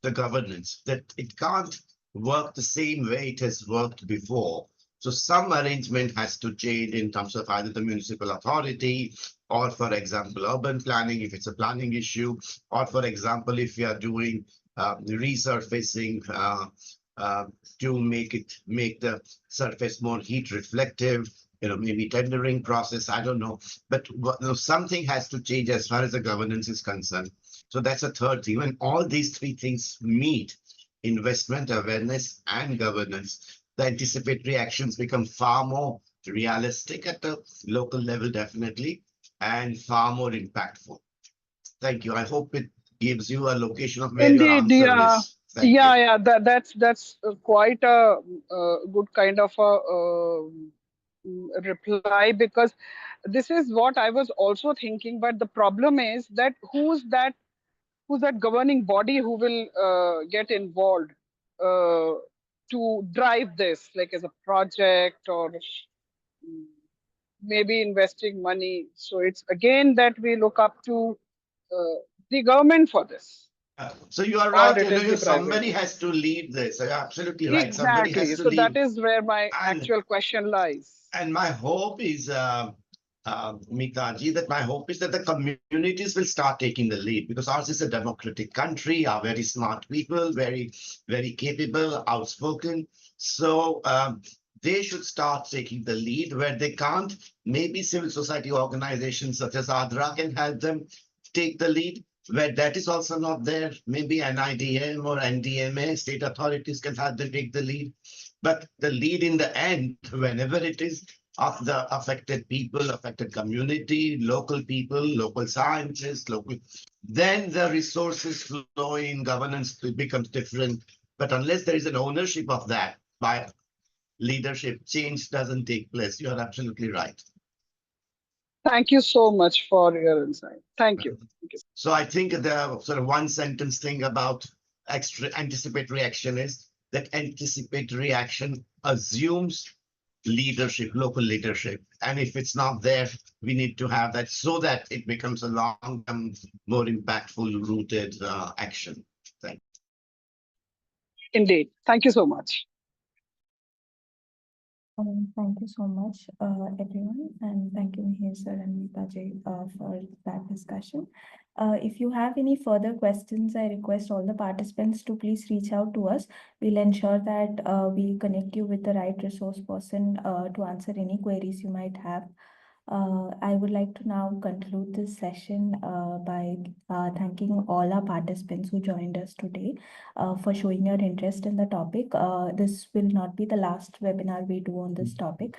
the governance, that it can't work the same way it has worked before. So some arrangement has to change in terms of either the municipal authority or, for example, urban planning, if it's a planning issue, or, for example, if we are doing resurfacing to make the surface more heat reflective, maybe tendering process, I don't know. But something has to change as far as the governance is concerned. So that's a third thing. When all these three things meet, investment, awareness, and governance, the anticipatory actions become far more realistic at the local level, definitely, and far more impactful. Thank you. I hope it gives you a location of where your Indeed, answer is. Thank you. yeah. That's quite a good kind of a reply, because this is what I was also thinking. But the problem is that who's that governing body who will get involved to drive this, like as a project, or maybe investing money. So it's again that we look up to the government for this. So you are Or right. it is the Somebody private. has to lead this. You're absolutely right. Somebody Exactly. has to So lead. that is where my actual question lies. And my hope is, Meekha ji, that my hope is that the communities will start taking the lead, because ours is a democratic country, are very smart people, very, very capable, outspoken. So they should start taking the lead where they can't. Maybe civil society organizations such as ADRA can help them take the lead. Where that is also not there, maybe an IDM or NDMA, state authorities can help them take the lead. But the lead in the end, whenever it is of the affected people, affected community, local people, local scientists, then the resources flow in, governance becomes different. But unless there is an ownership of that by leadership, change doesn't take place. You are absolutely right. Thank you so much for your insight. Thank you. So I think the sort of one sentence thing about anticipatory action is that anticipatory action assumes leadership, local leadership. And if it's not there, we need to have that so that it becomes a long-term, more impactful, rooted action. Thank you. Indeed. Thank you so much. Thank you so much, everyone, and thank you, Mihir sir and Meekha ji, for that discussion. If you have any further questions, I request all the participants to please reach out to us. We'll ensure that we connect you with the right resource person to answer any queries you might have. I would like to now conclude this session by thanking all our participants who joined us today for showing your interest in the topic. This will not be the last webinar we do on this topic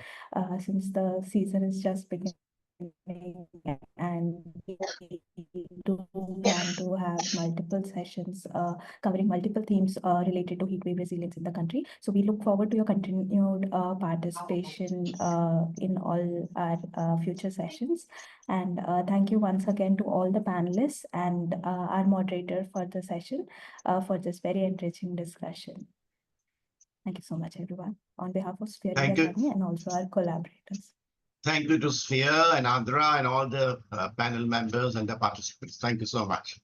since the season is just beginning, and we do plan to have multiple sessions covering multiple themes related to heatwave resilience in the country. So we look forward to your continued participation in all our future sessions. And thank you once again to all the panelists and our moderator for the session for this very enriching discussion. Thank you so much, everyone, on behalf of Sphere Academy and also our collaborators. Thank you to Sphere and Andhra and all the panel members and the participants. Thank you so much.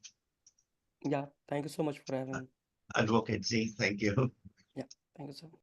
Yeah, thank you so much for having me. Advocate Z, thank you. Yeah, thank you so much.